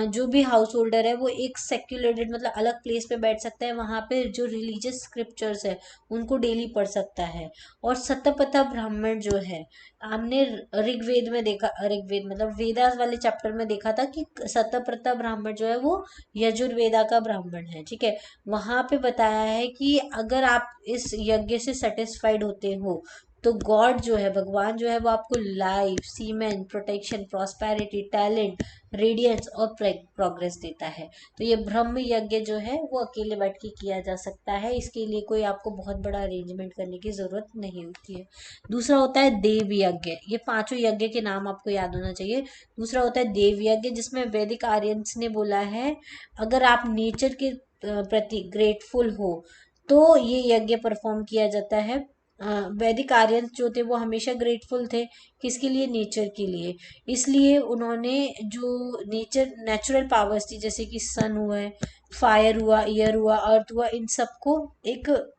जो भी हाउस होल्डर है वो एक सेक्युलेटेड मतलब अलग प्लेस पे बैठ सकता है, वहां पे जो रिलीजियस स्क्रिप्चर्स है उनको डेली पढ़ सकता है। और सतपथा ब्राह्मण जो है, हमने ऋग्वेद में देखा, ऋग्वेद मतलब वेदास वाले चैप्टर में देखा था कि सतपथा ब्राह्मण जो है वो यजुर्वेदा का ब्राह्मण है। ठीक है, वहां पे बताया है कि अगर आप इस यज्ञ से सेटिस्फाइड होते हो तो गॉड जो है, भगवान जो है, वो आपको लाइफ, सीमेन, प्रोटेक्शन, प्रॉस्पेरिटी, टैलेंट, रेडियंस और प्रोग्रेस देता है। तो ये ब्रह्म यज्ञ जो है वो अकेले बैठ के किया जा सकता है, इसके लिए कोई आपको बहुत बड़ा अरेंजमेंट करने की जरूरत नहीं होती है। दूसरा होता है देव यज्ञ। ये पांचों यज्ञ के नाम आपको याद होना चाहिए। दूसरा होता है देव यज्ञ, जिसमें वैदिक आर्यंस ने बोला है अगर आप नेचर के प्रति ग्रेटफुल हो तो ये यज्ञ परफॉर्म किया जाता है। वैदिक आर्यन जो थे वो हमेशा ग्रेटफुल थे, किसके लिए, नेचर के लिए। इसलिए उन्होंने जो नेचुरल पावर्स थी, जैसे कि सन हुआ है, फायर हुआ, एयर हुआ, अर्थ हुआ, इन सबको एक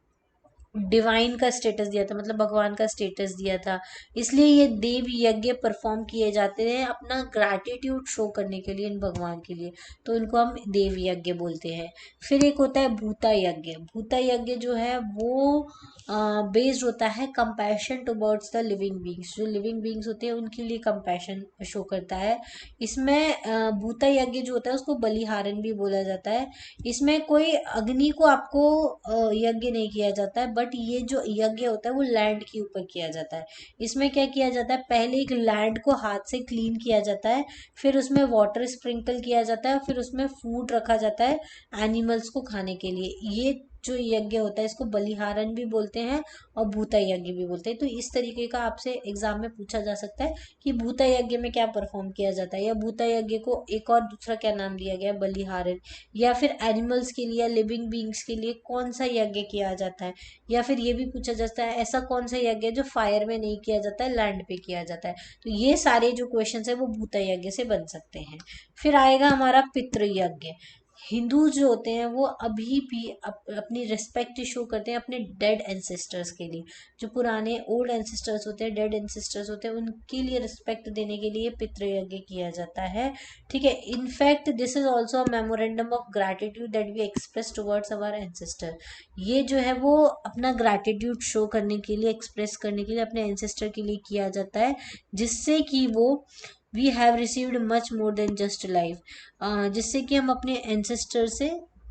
डिवाइन का स्टेटस दिया था, मतलब भगवान का स्टेटस दिया था। इसलिए ये देव यज्ञ परफॉर्म किए जाते हैं अपना ग्रैटिट्यूड शो करने के लिए इन भगवान के लिए। तो इनको हम देव यज्ञ बोलते हैं। फिर एक होता है भूता यज्ञ। भूता यज्ञ जो है वो बेस्ड होता है compassion towards the living beings. जो लिविंग बींग्स होते हैं उनके लिए कंपैशन शो करता है। इसमें भूता यज्ञ जो होता है उसको बलिहारन भी बोला जाता है। इसमें कोई अग्नि को आपको यज्ञ नहीं किया जाता है, बट ये जो यज्ञ होता है वो लैंड के ऊपर किया जाता है। इसमें क्या किया जाता है, पहले एक लैंड को हाथ से क्लीन किया जाता है, फिर उसमें वाटर स्प्रिंकल किया जाता है, फिर उसमें फूड रखा जाता है एनिमल्स को खाने के लिए। ये जो यज्ञ होता है इसको बलिहारन भी बोलते हैं और भूता यज्ञ भी बोलते हैं। तो इस तरीके का आपसे एग्जाम में पूछा जा सकता है कि भूता यज्ञ में क्या परफॉर्म किया जाता है, या भूता यज्ञ को एक और दूसरा क्या नाम दिया गया है, बलिहारन। या फिर एनिमल्स के लिए, लिविंग बींग्स के लिए कौन सा यज्ञ किया जाता है। या फिर ये भी पूछा जाता है ऐसा कौन सा यज्ञ है जो फायर में नहीं किया जाता है, लैंड पे किया जाता है। तो ये सारे जो क्वेश्चन है वो भूता यज्ञ से बन सकते हैं। फिर आएगा हमारा पितृ यज्ञ। हिंदू जो होते हैं वो अभी भी अपनी रिस्पेक्ट शो करते हैं अपने डेड एंसेस्टर्स के लिए। जो पुराने ओल्ड एंसेस्टर्स होते हैं, डेड एंसेस्टर्स होते हैं, उनके लिए रिस्पेक्ट देने के लिए पितृयज्ञ किया जाता है। ठीक है, in fact this is also a memorandum of gratitude that we express towards our ancestor. ये जो है वो अपना ग्रैटिट्यूड शो करने के लिए, एक्सप्रेस करने के लिए अपने एंसेस्टर के लिए किया जाता है, जिससे कि वो we have received much more than just life, जिससे कि हम अपने एंसेस्टर से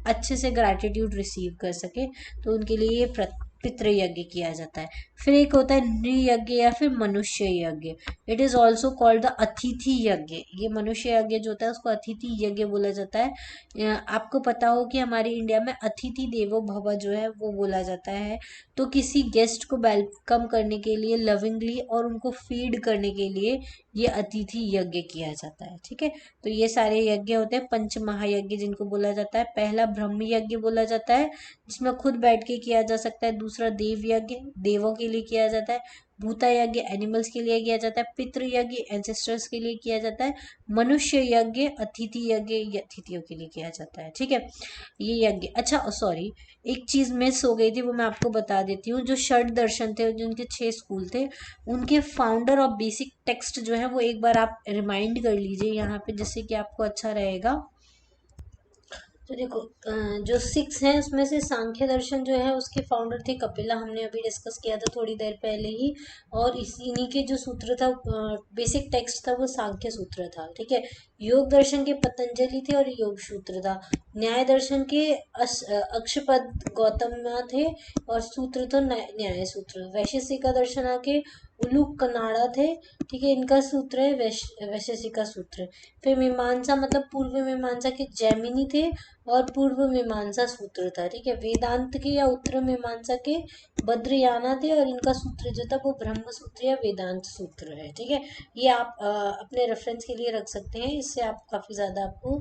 अच्छे से ग्रैटिट्यूड रिसीव कर सके। तो उनके लिए ये पितृ यज्ञ किया जाता है। फिर एक होता है नृयज्ञ या फिर मनुष्य यज्ञ। It is also called the अतिथि यज्ञ। ये मनुष्य यज्ञ जो होता है उसको अतिथि यज्ञ बोला जाता है। आपको पता हो कि हमारे इंडिया में अतिथि देवो भव जो है वो बोला जाता है। तो किसी गेस्ट को वेलकम करने के लिए लविंगली और उनको फीड करने के लिए ये अतिथि यज्ञ किया जाता है। ठीक है, तो ये सारे यज्ञ होते हैं। पंच महायज्ञ जिनको बोला जाता है, पहला ब्रह्म यज्ञ बोला जाता है जिसमें खुद बैठ के किया जा सकता है। दूसरा देव यज्ञ, देवों के लिए किया जाता है। भूता यज्ञ एनिमल्स के लिए किया जाता है। पितृ यज्ञ एंसेस्टर्स के लिए किया जाता है। मनुष्य यज्ञ अतिथि यज्ञ ये अतिथियों के लिए किया जाता है। ठीक है, ये यज्ञ। अच्छा सॉरी, एक चीज मिस हो गई थी, वो मैं आपको बता देती हूँ। जो षड दर्शन थे, जो उनके 6 स्कूल थे, उनके फाउंडर और बेसिक टेक्स्ट जो है वो एक बार आप रिमाइंड कर लीजिए यहाँ पे, जिससे कि आपको अच्छा रहेगा। तो देखो, जो 6 हैं उसमें से सांख्य दर्शन जो है उसके फाउंडर थे कपिला, हमने अभी डिस्कस किया था थोड़ी देर पहले ही। और इन्हीं के जो सूत्र था, बेसिक टेक्स्ट था, वो सांख्य सूत्र था। ठीक है, योग दर्शन के पतंजलि थे और योग सूत्र था। न्याय दर्शन के अक्षपद गौतम थे और सूत्र तो न्याय सूत्र। वैशेषिका दर्शन के उलूक कनाड़ा थे। ठीक है, इनका सूत्र है वैशेषिका सूत्र। फिर मीमांसा मतलब पूर्व मीमांसा के जैमिनी थे और पूर्व मीमांसा सूत्र था। ठीक है, वेदांत के या उत्तर मीमांसा के बद्रयाना थे और इनका सूत्र जो था वो ब्रह्म सूत्र या वेदांत सूत्र है। ठीक है, ये आप अपने रेफरेंस के लिए रख सकते हैं, इससे आप काफी ज्यादा आपको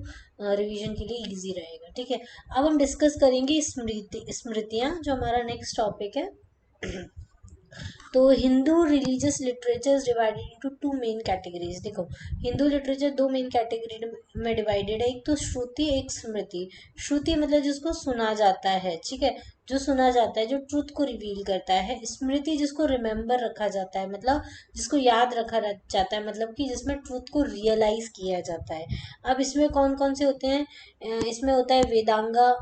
रिवीजन के लिए इजी रहेगा। ठीक है, अब हम डिस्कस करेंगे स्मृतियां, जो हमारा नेक्स्ट टॉपिक है। तो Hindu religious literature divided into 2 main categories. देखो, हिंदू लिटरेचर 2 मेन कैटेगरी में डिवाइडेड है। एक तो श्रुति, एक स्मृति। श्रुति मतलब जिसको सुना जाता है। ठीक है, जो सुना जाता है, जो ट्रुथ को रिवील करता है। स्मृति जिसको रिमेम्बर रखा जाता है, मतलब जिसको याद रखा जाता है, मतलब कि जिसमें ट्रुथ को रियलाइज किया जाता है। अब इसमें कौन कौन से होते हैं? इसमें होता है वेदांगा,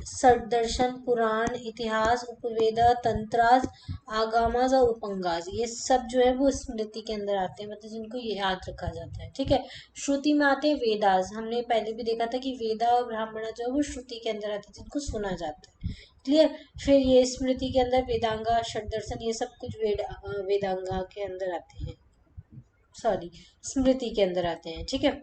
सदर्शन, पुराण, इतिहास, उपवेद, तंत्रास, आगामाज और उपंगाज। ये सब जो है वो स्मृति के अंदर आते हैं, मतलब जिनको ये याद रखा जाता है। ठीक है, श्रुति में आते हैं वेदास। हमने पहले भी देखा था कि वेदा और ब्राह्मण जो है वो श्रुति के अंदर आते हैं, जिनको सुना जाता है। क्लियर? फिर ये स्मृति के अंदर वेदांगा, षडदर्शन, ये सब कुछ वेदांगा के अंदर आते हैं, सॉरी स्मृति के अंदर आते हैं। ठीक है,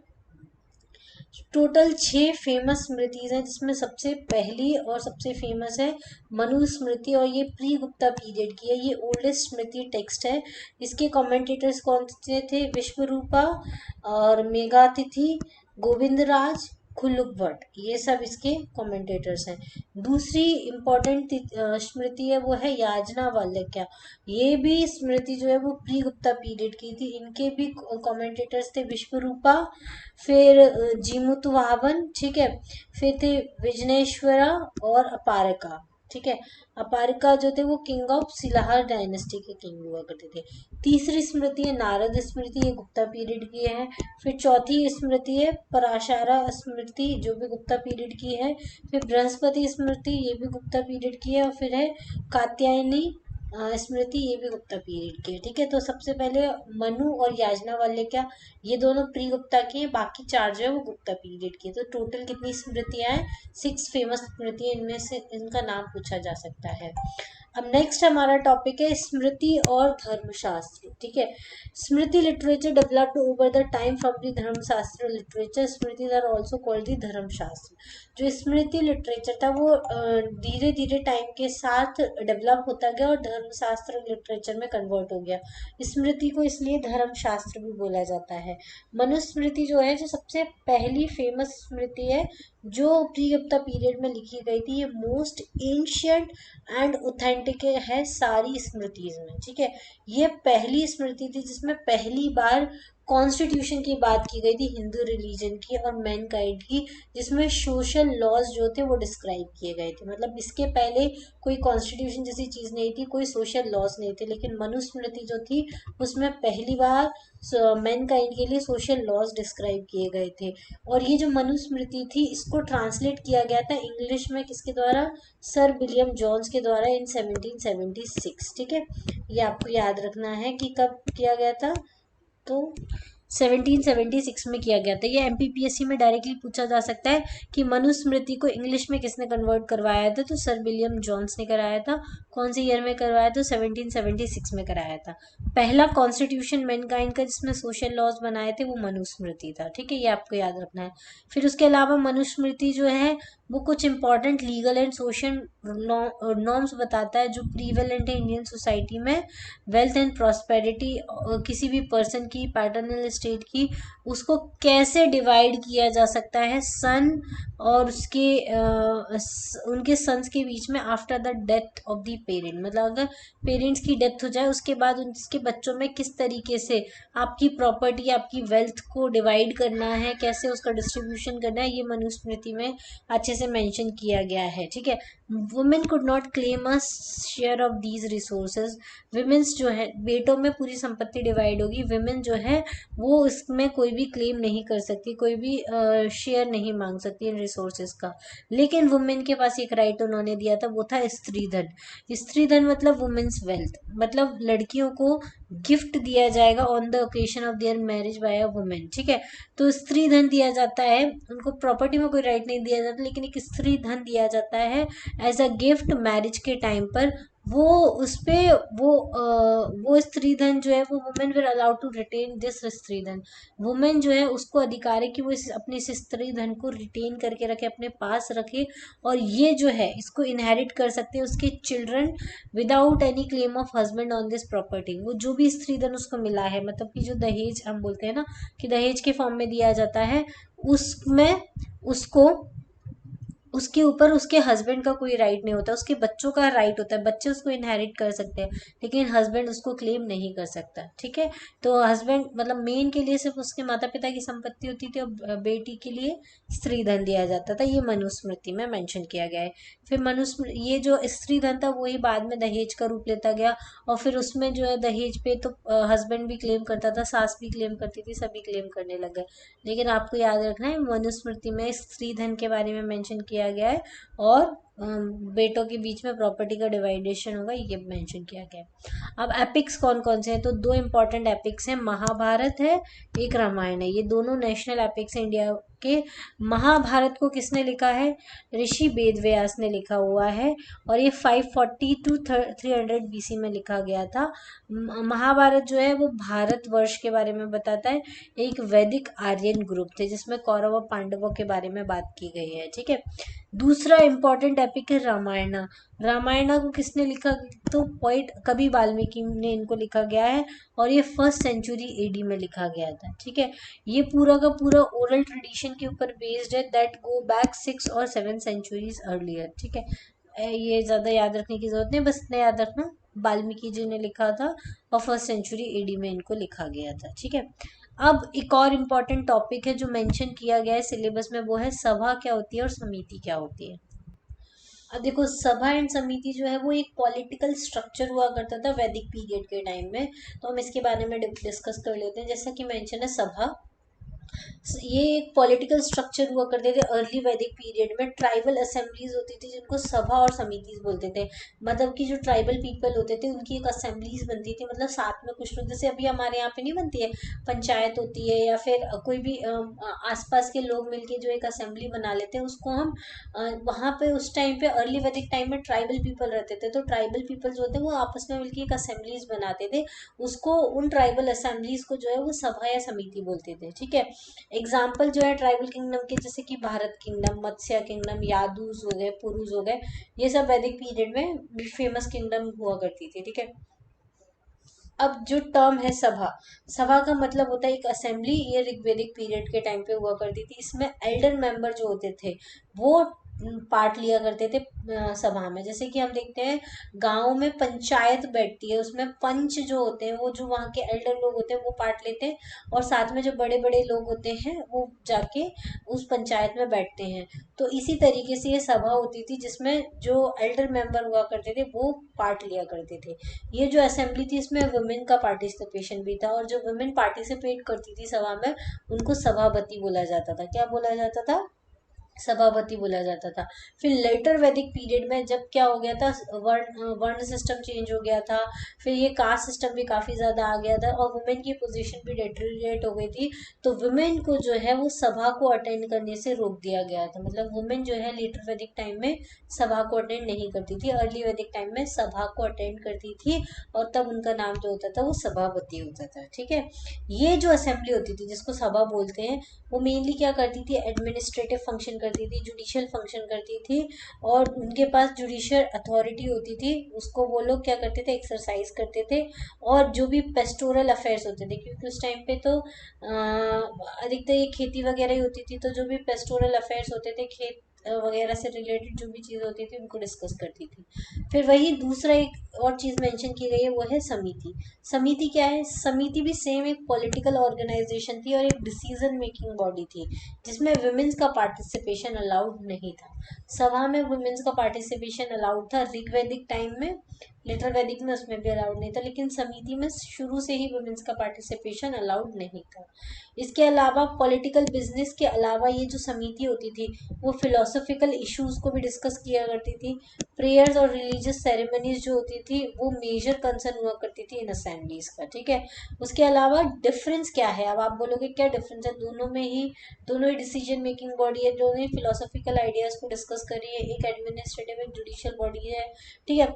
टोटल 6 फेमस स्मृतिज हैं, जिसमें सबसे पहली और सबसे फेमस है मनुस्मृति, और ये प्री गुप्ता पीरियड की है। ये ओल्डेस्ट स्मृति टेक्स्ट है। इसके कमेंटेटर्स कौन से थे? विश्वरूपा और मेघातिथि, गोविंदराज, खुल्लुक भट्ट, ये सब इसके कमेंटेटर्स हैं। दूसरी इम्पोर्टेंट स्मृति है वो है याज्ञवल्क्य। ये भी स्मृति जो है वो प्री गुप्ता पीरियड की थी। इनके भी कमेंटेटर्स थे विश्वरूपा, फिर जीमुतवाहन। ठीक है, फिर थे विजनेश्वरा और अपारका। ठीक है, अपारका जो थे वो किंग ऑफ सिलाहर डायनेस्टी के किंग हुआ करते थे। तीसरी स्मृति है नारद स्मृति, ये गुप्ता पीरियड की है। फिर चौथी स्मृति है पराशारा स्मृति, जो भी गुप्ता पीरियड की है। फिर बृहस्पति स्मृति, ये भी गुप्ता पीरियड की है। और फिर है कात्यायनी स्मृति, ये भी गुप्ता पीरियड की है। ठीक है, तो सबसे पहले मनु और याज्ञवल्क्य, ये दोनों प्री गुप्ता की है, बाकी 4 जो है वो गुप्ता पीरियड की है। तो टोटल कितनी स्मृतियां हैं? 6 फेमस स्मृतियां, इनमें से इनका नाम पूछा जा सकता है। अब नेक्स्ट हमारा टॉपिक है स्मृति और धर्मशास्त्र। ठीक है, Smriti literature developed over the time from the Dharmashastra literature, Smriti are also called the Dharmashastra. जो स्मृति लिटरेचर था वो धीरे धीरे टाइम के साथ डेवलप होता गया और धर्मशास्त्र लिटरेचर में कन्वर्ट हो गया। स्मृति को इसलिए धर्मशास्त्र भी बोला जाता है। मनुस्मृति जो है, जो सबसे पहली फेमस स्मृति है जो प्री गुप्ता पीरियड में लिखी गई थी, ये मोस्ट एंशियंट एंड ऑथेंटिक है सारी स्मृतिज में। ठीक है, ये पहली स्मृति थी जिसमें पहली बार कॉन्स्टिट्यूशन की बात की गई थी हिंदू रिलीजन की और मैनकाइंड की, जिसमें सोशल लॉज जो थे वो डिस्क्राइब किए गए थे। मतलब इसके पहले कोई कॉन्स्टिट्यूशन जैसी चीज नहीं थी, कोई सोशल लॉज नहीं थे, लेकिन मनुस्मृति जो थी उसमें पहली बार मैनकाइंड के लिए सोशल लॉज डिस्क्राइब किए गए थे। और ये जो मनुस्मृति थी इसको ट्रांसलेट किया गया था इंग्लिश में किसके द्वारा? सर विलियम जॉन्स के द्वारा इन 1776। ठीक है, ये आपको याद रखना है कि कब किया गया था, तो 1776 में किया गया था। ये एमपीपीएससी में डायरेक्टली पूछा जा सकता है कि मनुस्मृति को इंग्लिश में किसने कन्वर्ट करवाया था, तो सर विलियम जॉन्स ने कराया था। कौन से ईयर में करवाया? तो 1776 में कराया था। पहला कॉन्स्टिट्यूशन मैनकाइंड का जिसमें सोशल लॉज बनाए थे वो मनुस्मृति था। ठीक है, ये आपको याद रखना है। फिर उसके अलावा मनुस्मृति जो है वो कुछ important legal and social norms बताता है जो प्रीवेलेंट है इंडियन सोसाइटी में। वेल्थ एंड प्रॉस्पेरिटी किसी भी पर्सन की, पैटर्नल स्टेट की, उसको कैसे डिवाइड किया जा सकता है सन और उसके उनके सन्स के बीच में after the death of the parent. मतलब अगर पेरेंट्स की डेथ हो जाए उसके बाद उनके बच्चों में किस तरीके से आपकी प्रॉपर्टी, आपकी वेल्थ को डिवाइड करना है, कैसे उसका डिस्ट्रीब्यूशन करना है, ये मनुस्मृति में अच्छे से मेंशन किया गया है। ठीक है, women could not claim a share of these resources. Women's जो है, बेटों में पूरी संपत्ति डिवाइड होगी, विमेन जो है वो इसमें कोई भी क्लेम नहीं कर सकती, कोई भी शेयर नहीं मांग सकती इन रिसोर्सेज का। लेकिन वुमेन के पास एक राइट उन्होंने दिया था, वो था स्त्री धन। स्त्री धन मतलब वुमेन्स वेल्थ, मतलब लड़कियों को गिफ्ट दिया जाएगा on the occasion of their marriage by a women. ठीक है, तो स्त्री धन दिया जाता है, उनको प्रॉपर्टी में कोई राइट नहीं दिया जाता, लेकिन एक स्त्री धन दिया जाता है एज अ गिफ्ट मैरिज के टाइम पर। वो उस पे वो स्त्री धन जो है वो women will allowed to retain this स्त्री धन। वुमेन जो है उसको अधिकार है कि वो अपने इस स्त्री धन को रिटेन करके रखे, अपने पास रखे, और ये जो है इसको इनहेरिट कर सकते हैं उसके children without any claim of husband on this property. वो जो भी स्त्री धन उसको मिला है, मतलब कि जो दहेज हम बोलते हैं ना कि दहेज के फॉर्म में दिया जाता है, उसमें उसको उसके ऊपर उसके हस्बैंड का कोई राइट नहीं होता, उसके बच्चों का राइट होता है। बच्चे उसको इनहेरिट कर सकते हैं लेकिन हस्बैंड उसको क्लेम नहीं कर सकता। ठीक है, तो हस्बैंड मतलब मेन के लिए सिर्फ उसके माता पिता की संपत्ति होती थी और बेटी के लिए स्त्री धन दिया जाता था। ये मनुस्मृति में मेंशन किया गया है। फिर मनुस्मृति, ये जो स्त्री धन था वही बाद में दहेज का रूप लेता गया, और फिर उसमें जो है दहेज पे तो हस्बैंड भी क्लेम करता था, सास भी क्लेम करती थी, सभी क्लेम करने लग गए। लेकिन आपको याद रखना है मनुस्मृति में स्त्री धन के बारे में मेंशन किया गया है और बेटों के बीच में प्रॉपर्टी का डिवाइडेशन होगा, ये मेंशन किया गया है। अब एपिक्स कौन कौन से हैं, तो दो इंपॉर्टेंट एपिक्स हैं, महाभारत है, एक रामायण है। ये दोनों नेशनल एपिक्स हैं इंडिया के। महाभारत को किसने लिखा है? ऋषि वेदव्यास ने लिखा हुआ है, और ये 540 टू 300 बीसी में लिखा गया था। महाभारत जो है वो भारतवर्ष के बारे में बताता है, एक वैदिक आर्यन ग्रुप थे जिसमें कौरव और पांडवों के बारे में बात की गई है। ठीक है, दूसरा इंपॉर्टेंट एपिक है रामायणा। रामायणा को किसने लिखा? तो पोइट कवि वाल्मीकि ने इनको लिखा गया है, और ये 1st सेंचुरी एडी में लिखा गया था। ठीक है, ये पूरा का पूरा ओरल ट्रेडिशन के ऊपर बेस्ड है दैट गो बैक 6 और 7 सेंचुरीज अर्लियर। ठीक है, ये ज़्यादा याद रखने की जरूरत नहीं, बस इतना याद रखना वाल्मीकि जी ने लिखा था और 1st सेंचुरी एडी में इनको लिखा गया था। ठीक है, अब एक और इम्पॉर्टेंट टॉपिक है जो मेंशन किया गया है सिलेबस में, वो है सभा क्या होती है और समिति क्या होती है। अब देखो, सभा एंड समिति जो है वो एक पॉलिटिकल स्ट्रक्चर हुआ करता था वैदिक पीरियड के टाइम में, तो हम इसके बारे में डिस्कस कर लेते हैं। जैसा कि मेंशन है सभा, ये एक पॉलिटिकल स्ट्रक्चर हुआ करते थे अर्ली वैदिक पीरियड में। ट्राइबल असेंबलीज होती थी जिनको सभा और समितिज बोलते थे। मतलब कि जो ट्राइबल पीपल होते थे उनकी एक असेंबलीज बनती थी, मतलब साथ में कुछ लोग, जैसे अभी हमारे यहाँ पे नहीं बनती है पंचायत होती है, या फिर कोई भी आसपास के लोग मिलके जो एक असेंबली बना लेते हैं, उसको हम वहाँ पे उस टाइम पे अर्ली वैदिक टाइम में ट्राइबल पीपल रहते थे, तो ट्राइबल पीपल जो होते हैं वो आपस में मिलकर एक असेंबलीज बनाते थे। उसको, उन ट्राइबल असेंबलीज को जो है वो सभा या समिति बोलते थे, ठीक है। एग्जाम्पल जो है ट्राइबल किंगडम के, जैसे कि भारत किंगडम, मत्स्य किंगडम, यादूज हो गए, पुरुष हो गए, ये सब वैदिक पीरियड में फेमस किंगडम हुआ करती थी, ठीक है। अब जो टर्म है सभा, सभा का मतलब होता है एक असेंबली। ये ऋग्वेदिक पीरियड के टाइम पे हुआ करती थी। इसमें एल्डर मेंबर जो होते थे वो पार्ट लिया करते थे सभा में। जैसे कि हम देखते हैं गांव में पंचायत बैठती है, उसमें पंच जो होते हैं वो जो वहाँ के एल्डर लोग होते हैं वो पार्ट लेते हैं, और साथ में जो बड़े बड़े लोग होते हैं वो जाके उस पंचायत में बैठते हैं। तो इसी तरीके से ये सभा होती थी जिसमें जो एल्डर मेंबर हुआ करते थे वो पार्ट लिया करते थे। ये जो असेंबली थी इसमें वुमेन का पार्टिसिपेशन भी था, और जो वुमेन पार्टिसिपेट करती थी सभा में उनको सभापति बोला जाता था। क्या बोला जाता था? सभापति बोला जाता था। फिर लेटर वैदिक पीरियड में जब क्या हो गया था, वर्ण वर्ण सिस्टम चेंज हो गया था, फिर ये कास्ट सिस्टम भी काफी ज्यादा आ गया था, और वुमेन की पोजीशन भी डेटरीरेट हो गई थी। तो वुमेन को जो है वो सभा को अटेंड करने से रोक दिया गया था। मतलब वुमेन जो है लेटर वैदिक टाइम में सभा को अटेंड नहीं करती थी, अर्ली वैदिक टाइम में सभा को अटेंड करती थी, और तब उनका नाम जो होता था वो सभापति होता था, ठीक है। ये जो असेंबली होती थी जिसको सभा बोलते हैं, वो मेनली क्या करती थी, एडमिनिस्ट्रेटिव फंक्शन करती थी, जुडिशियल फंक्शन करती थी, और उनके पास जुडिशियल अथॉरिटी होती थी, उसको वो लोग क्या करते थे, एक्सरसाइज करते थे। और जो भी पेस्टोरल अफेयर्स होते थे, क्योंकि उस टाइम पे तो अधिकतर ये खेती वगैरह ही होती थी, तो जो भी पेस्टोरल अफेयर्स होते थे, खेत वगैरह से रिलेटेड जो भी चीज़ होती थी उनको डिस्कस करती थी। फिर वही दूसरा एक और चीज़ मेंशन की गई है, वो है समिति। समिति क्या है? समिति भी सेम एक पॉलिटिकल ऑर्गेनाइजेशन थी और एक डिसीजन मेकिंग बॉडी थी, जिसमें वुमेन्स का पार्टिसिपेशन अलाउड नहीं था। सभा में वुमेन्स का पार्टिसिपेशन अलाउड था ऋग्वैदिक टाइम में, लेटर वैदिक में उसमें भी अलाउड नहीं था, लेकिन समिति में शुरू से ही वुमेन्स का पार्टिसिपेशन अलाउड नहीं था। इसके अलावा पॉलिटिकल बिजनेस के अलावा ये जो समिति होती थी वो फिलोसॉफिकल इश्यूज को भी डिस्कस किया करती थी। प्रेयर्स और रिलीजियस सेरेमनीज जो होती थी वो मेजर कंसर्न हुआ करती थी इन असेंबलीज का, ठीक है। उसके अलावा डिफरेंस क्या है? अब आप बोलोगे क्या डिफरेंस है? दोनों ही डिसीजन मेकिंग बॉडी है, दोनों ही फिलोसॉफिकल आइडियाज को डिस्कस कर रही है, एक एडमिनिस्ट्रेटिव एक जुडिशियल बॉडी है, ठीक है।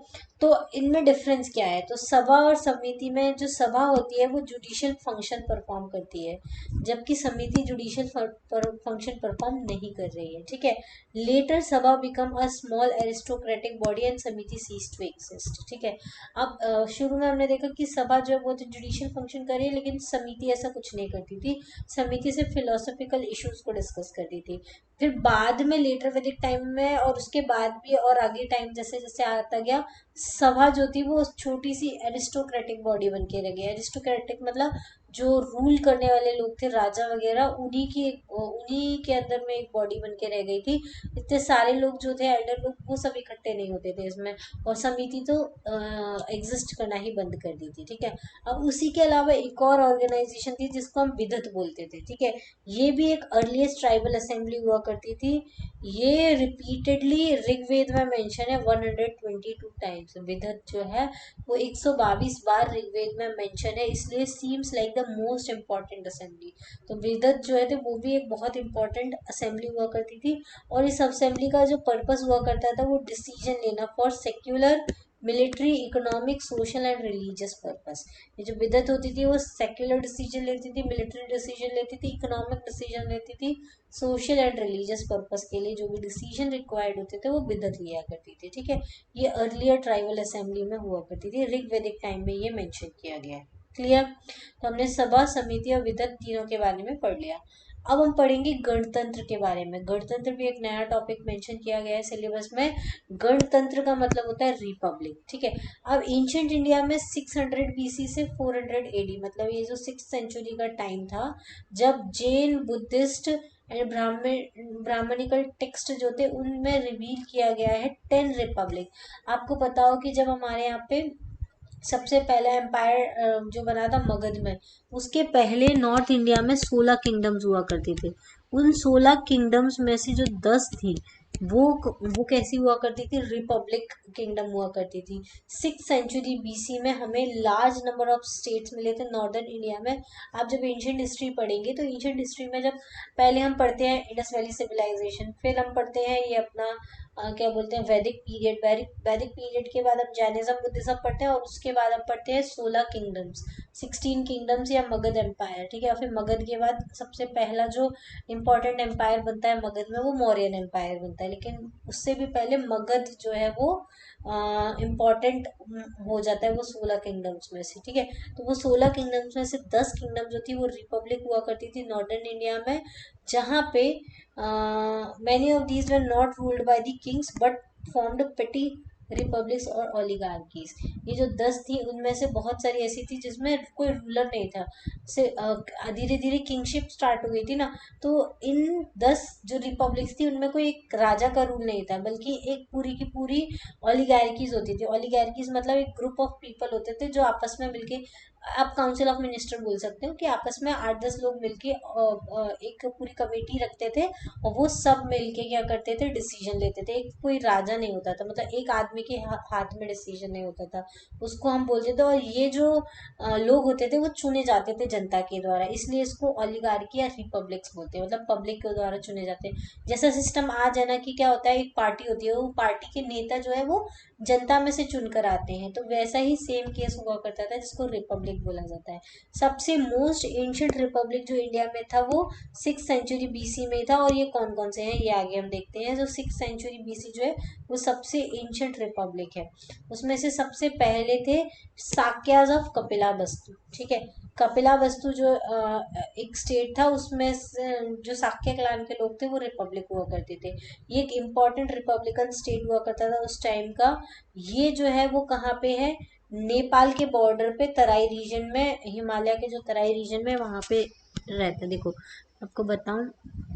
तो इनमें डिफरेंस क्या है? तो सभा और समिति में जो सभा होती है वो जुडिशियल फंक्शन परफॉर्म करती है, जबकि समिति जुडिशियल फंक्शन परफॉर्म नहीं कर रही है, ठीक है। लेटर सभा become a small aristocratic body and समिति सीज टू एग्जिस्ट, ठीक है। अब शुरू में हमने देखा कि सभा जो है वो तो जुडिशियल फंक्शन कर रही है, लेकिन समिति ऐसा कुछ नहीं करती थी। समिति से फिलोसॉफिकल इश्यूज को डिस्कस करती थी। फिर बाद में लेटर वैदिक टाइम में और उसके बाद भी और आगे टाइम जैसे जैसे आता गया, सभा जो थी वो छोटी सी एरिस्टोक्रेटिक बॉडी बन के रह गई। एरिस्टोक्रेटिक मतलब जो रूल करने वाले लोग थे, राजा वगैरह, उन्हीं के अंदर में एक बॉडी बन के रह गई थी। इतने सारे लोग जो थे एल्डर लोग वो सब इकट्ठे नहीं होते थे इसमें, और समिति तो एग्जिस्ट करना ही बंद कर दी थी, ठीक है। अब उसी के अलावा एक और ऑर्गेनाइजेशन थी जिसको हम विदत बोलते थे, ठीक है। ये भी एक अर्लीस्ट ट्राइबल असेंबली हुआ करती थी। ये रिपीटेडली ऋग्वेद में मेंशन है 122 टाइम्स। विदत जो है वो 122 बार ऋग्वेद में मेंशन है, इसलिए seems like the most important assembly. तो विदत जो है तो वो भी एक बहुत इंपॉर्टेंट असेंबली हुआ करती थी, और इस असेंबली का जो पर्पस हुआ करता था वो डिसीजन लेना for secular, military, economic, social and religious purpose. ये जो बिदत होती थी वो सेक्युलर डिसीजन लेती थी, मिलिट्री डिसीजन लेती थी, इकोनॉमिक डिसीजन लेती थी, सोशल एंड रिलीजियस पर्पस के लिए जो भी डिसीजन रिक्वायर्ड होते थे वो बिदत लिया करती थी, ठीक है। ये अर्लियर ट्राइबल असेंबली में हुआ करती थी, ऋग्वैदिक टाइम में ये मेंशन किया गया है। क्लियर? तो हमने सभा, समिति और विदत तीनों के बारे में पढ़ लिया। अब हम पढ़ेंगे गणतंत्र के बारे में। गणतंत्र भी एक नया टॉपिक मेंशन किया गया है सिलेबस में। गणतंत्र का मतलब होता है रिपब्लिक, ठीक है। अब एंशियंट इंडिया में 600 बीसी से 400 एडी, मतलब ये जो 6th सेंचुरी का टाइम था, जब Jain, Buddhist and Brahmanical text जो थे उनमें रिवील किया गया है 10 रिपब्लिक। आपको पता हो कि जब हमारे यहाँ पे सबसे पहला एम्पायर जो बना था मगध में, उसके पहले नॉर्थ इंडिया में 16 किंगडम्स हुआ करते थे। उन 16 किंगडम्स में से जो 10 थी वो कैसी हुआ करती थी, रिपब्लिक किंगडम हुआ करती थी। 6th सेंचुरी बीसी में हमें लार्ज नंबर ऑफ स्टेट्स मिले थे नॉर्दर्न इंडिया में। आप जब एंशियंट हिस्ट्री पढ़ेंगे तो एंशियंट हिस्ट्री में जब पहले हम पढ़ते हैं इंडस वैली सिविलाइजेशन, फिर हम पढ़ते हैं ये अपना क्या बोलते हैं वैदिक पीरियड, वैदिक पीरियड के बाद हम जैनिज्म बुद्धिज्म पढ़ते हैं और उसके बाद हम पढ़ते हैं 16 किंगडम्स, 16 किंगडम्स या मगध एम्पायर, ठीक है। और फिर मगध के बाद सबसे पहला जो इम्पोर्टेंट एम्पायर बनता है मगध में वो मौर्यन एम्पायर बनता है, लेकिन उससे भी पहले मगध जो है वो इम्पोर्टेंट हो जाता है वो 16 किंगडम्स में से, ठीक है। तो वो 16 किंगडम्स में से 10 किंगडम जो थी वो रिपब्लिक हुआ करती थी नॉर्दर्न इंडिया में, जहाँ पे many of these were not ruled by the Kings but formed पेटी रिपब्लिक्स और ओलिगार्कीज। ये जो 10 थी उनमें से बहुत सारी ऐसी थी जिसमें कोई रूलर नहीं था, से धीरे धीरे किंगशिप स्टार्ट हो गई थी ना। तो इन 10 जो रिपब्लिक्स थी उनमें कोई एक राजा का रूल नहीं था, बल्कि एक पूरी की पूरी ओलिगार्कीज होती थी। ओलिगार्कीज मतलब एक ग्रुप ऑफ पीपल होते थे जो आपस में मिलके, आप काउंसिल ऑफ मिनिस्टर बोल सकते हो, कि आपस में 8-10 लोग मिलके एक पूरी कमेटी रखते थे और वो सब मिलके क्या करते थे, डिसीजन लेते थे। एक कोई राजा नहीं होता था, मतलब एक आदमी के हाथ में डिसीजन नहीं होता था, उसको हम बोलते थे। और ये जो लोग होते थे वो चुने जाते थे जनता के द्वारा, इसलिए इसको ओलिगार्की या रिपब्लिक्स बोलते हैं, मतलब पब्लिक के द्वारा चुने जाते हैं। जैसा सिस्टम आज है ना कि क्या होता है, एक पार्टी होती है, वो पार्टी के नेता जो है वो जनता में से चुनकर आते हैं, तो वैसा ही सेम केस हुआ करता था जिसको रिपब्लिक बोला जाता है। सबसे मोस्ट एंशियंट रिपब्लिक जो इंडिया में था वो 6th सेंचुरी बीसी में था। और ये कौन कौन से हैं ये आगे हम देखते हैं। जो 6th सेंचुरी बीसी जो है वो सबसे एंशियंट रिपब्लिक है। उसमें से सबसे पहले थे साक्याज ऑफ कपिला वस्तु, ठीक है। कपिला वस्तु जो एक स्टेट था, उसमें जो साक्य क्लान के लोग थे वो रिपब्लिक हुआ करते थे। ये एक इम्पॉर्टेंट रिपब्लिकन स्टेट हुआ करता था उस टाइम का। ये जो है वो कहाँ पे है, नेपाल के बॉर्डर पे, तराई रीजन में, हिमालय के जो तराई रीजन में वहाँ पे रहता है। देखो आपको बताऊं,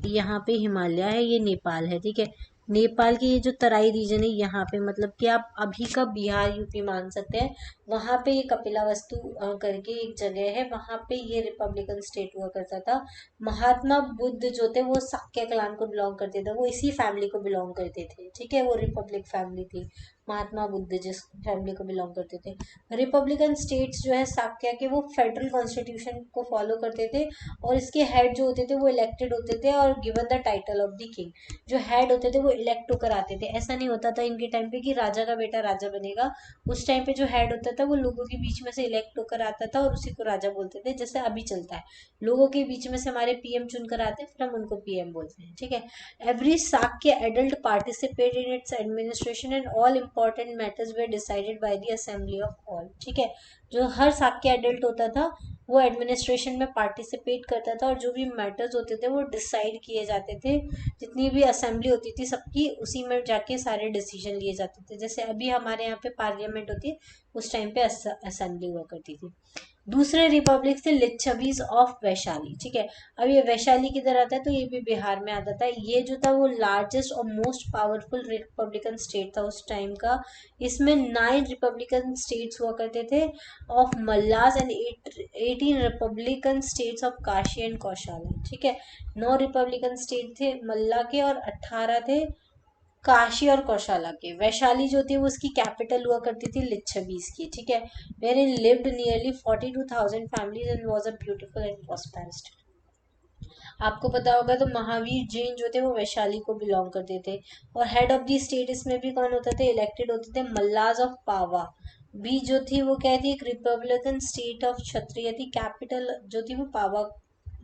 यहाँ पे हिमालय है, ये नेपाल है, ठीक है। नेपाल की ये जो तराई रीजन है यहाँ पे, मतलब कि आप अभी का बिहार यूपी मान सकते हैं, वहाँ पे ये कपिला वस्तु करके एक जगह है, वहाँ पे ये रिपब्लिकन स्टेट हुआ करता था। महात्मा बुद्ध जो थे वो साक्य क्लान को बिलोंग करते थे, वो इसी फैमिली को बिलोंग करते थे, ठीक है। वो रिपब्लिक फैमिली थी, महात्मा बुद्ध जिस फैमिली को बिलोंग करते थे। रिपब्लिकन स्टेट्स जो है साक्या के, वो फेडरल कॉन्स्टिट्यूशन को फॉलो करते थे, और इसके हेड जो होते थे वो इलेक्टेड होते थे और given the title of the king. जो हेड होते थे वो इलेक्ट होकर आते थे, ऐसा नहीं होता था इनके टाइम पे कि राजा का बेटा राजा बनेगा। उस टाइम पे जो हेड होता था वो लोगों के बीच में से इलेक्ट होकर आता था और उसी को राजा बोलते थे, जैसे अभी चलता है, लोगों के बीच में से हमारे पीएम चुनकर आते हैं, फिर हम उनको पीएम बोलते हैं, ठीक है। Every Sakya adult participate in its administration and all important matters were decided by the assembly of all, ठीक है। जो हर साक्य एडल्ट होता था वो एडमिनिस्ट्रेशन में पार्टिसिपेट करता था, और जो भी मैटर्स होते थे वो डिसाइड किए जाते थे, जितनी भी असेंबली होती थी सबकी, उसी में जाके सारे डिसीजन लिए जाते थे। जैसे अभी हमारे यहाँ पे पार्लियामेंट होती है, उस टाइम पे असेंबली हुआ करती थी। दूसरे रिपब्लिक थे लिच्छवीज ऑफ वैशाली, ठीक है। अब ये वैशाली किधर आता है, तो ये भी बिहार में आता था। ये जो था वो लार्जेस्ट और मोस्ट पावरफुल रिपब्लिकन स्टेट था उस टाइम का। इसमें 9 रिपब्लिकन स्टेट्स हुआ करते थे of Mallas and 18 republican states of Kashi and Kosala, ठीक है। 9 रिपब्लिकन स्टेट थे मल्ला के और 18 थे काशी और कौशाला के। वैशाली जो थी वो उसकी कैपिटल हुआ करती थी लिच्छवीज की, ठीक है। Where in lived nearly 42,000 families and was a beautiful and prosperous. आपको पता होगा तो महावीर जैन जो थे वो वैशाली को बिलोंग करते थे। और हेड ऑफ द स्टेट इसमें भी कौन होते थे, इलेक्टेड होते थे मल्लाज ऑफ पावा। भी जो थी वो क्या थी, एक रिपब्लिकन स्टेट ऑफ क्षत्रिय थी, कैपिटल जो थी वो पावा